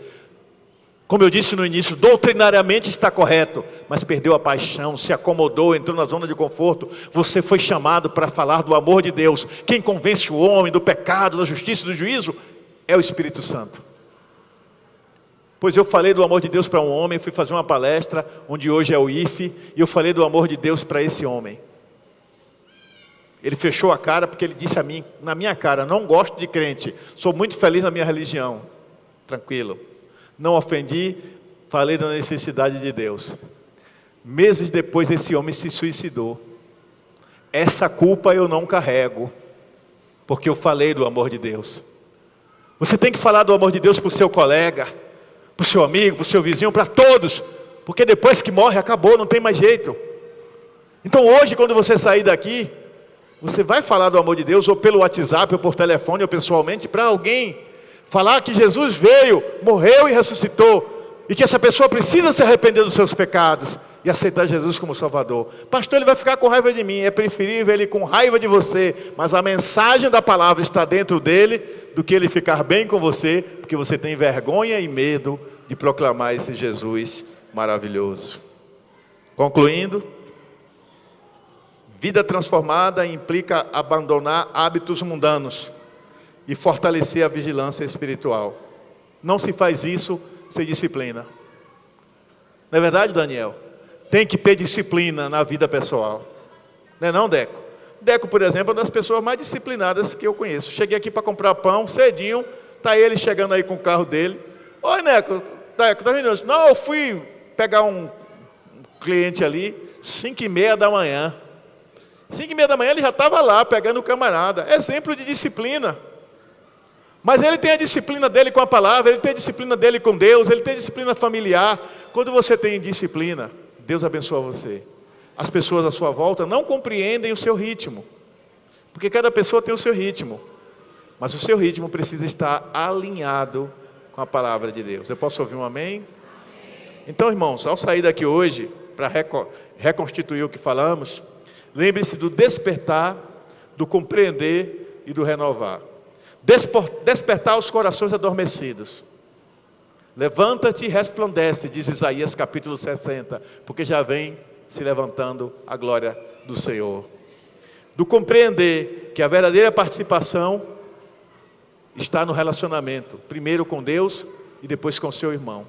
Como eu disse no início, doutrinariamente está correto, mas perdeu a paixão, se acomodou, entrou na zona de conforto. Você foi chamado para falar do amor de Deus. Quem convence o homem do pecado, da justiça e do juízo é o Espírito Santo. Pois eu falei do amor de Deus para um homem, fui fazer uma palestra, onde hoje é o IFE, e eu falei do amor de Deus para esse homem. Ele fechou a cara porque ele disse a mim, na minha cara, não gosto de crente, sou muito feliz na minha religião. Tranquilo. Não ofendi, falei da necessidade de Deus. Meses depois esse homem se suicidou. Essa culpa eu não carrego, porque eu falei do amor de Deus. Você tem que falar do amor de Deus para o seu colega, para o seu amigo, para o seu vizinho, para todos, porque depois que morre acabou, não tem mais jeito. Então hoje quando você sair daqui, você vai falar do amor de Deus, ou pelo WhatsApp, ou por telefone, ou pessoalmente, para alguém. Falar que Jesus veio, morreu e ressuscitou. E que essa pessoa precisa se arrepender dos seus pecados. E aceitar Jesus como Salvador. Pastor, ele vai ficar com raiva de mim. É preferível ele com raiva de você. Mas a mensagem da palavra está dentro dele. Do que ele ficar bem com você. Porque você tem vergonha e medo de proclamar esse Jesus maravilhoso. Concluindo. Vida transformada implica abandonar hábitos mundanos e fortalecer a vigilância espiritual. Não se faz isso sem disciplina. Não é verdade, Daniel? Tem que ter disciplina na vida pessoal. Não é não, Deco? Deco, por exemplo, é uma das pessoas mais disciplinadas que eu conheço. Cheguei aqui para comprar pão, cedinho, está ele chegando aí com o carro dele. Oi, Deco, tá vendo? Não, eu fui pegar um cliente ali, 5h30 da manhã. 5h30 da manhã ele já estava lá, pegando o camarada. Exemplo de disciplina. Mas ele tem a disciplina dele com a palavra, ele tem a disciplina dele com Deus, ele tem a disciplina familiar. Quando você tem disciplina, Deus abençoa você. As pessoas à sua volta não compreendem o seu ritmo. Porque cada pessoa tem o seu ritmo. Mas o seu ritmo precisa estar alinhado com a palavra de Deus. Eu posso ouvir um amém? Então, irmãos, ao sair daqui hoje, para reconstituir o que falamos, lembre-se do despertar, do compreender e do renovar. Despertar os corações adormecidos. Levanta-te e resplandece, diz Isaías capítulo 60, porque já vem se levantando a glória do Senhor. Do compreender que a verdadeira participação está no relacionamento, primeiro com Deus e depois com o seu irmão.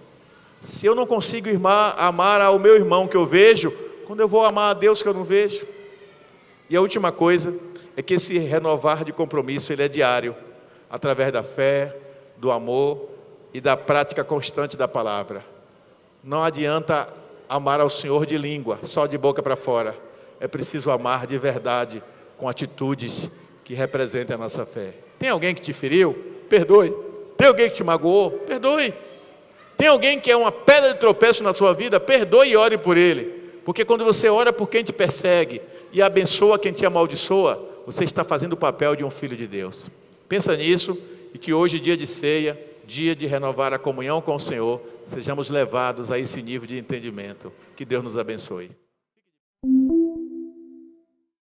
Se eu não consigo amar ao meu irmão que eu vejo, quando eu vou amar a Deus que eu não vejo? E a última coisa é que esse renovar de compromisso, ele é diário, através da fé, do amor e da prática constante da palavra. Não adianta amar ao Senhor de língua, só de boca para fora. É preciso amar de verdade, com atitudes que representem a nossa fé. Tem alguém que te feriu? Perdoe. Tem alguém que te magoou? Perdoe. Tem alguém que é uma pedra de tropeço na sua vida? Perdoe e ore por ele. Porque quando você ora por quem te persegue e abençoa quem te amaldiçoa, você está fazendo o papel de um filho de Deus. Pensa nisso e que hoje, dia de ceia, dia de renovar a comunhão com o Senhor, sejamos levados a esse nível de entendimento. Que Deus nos abençoe.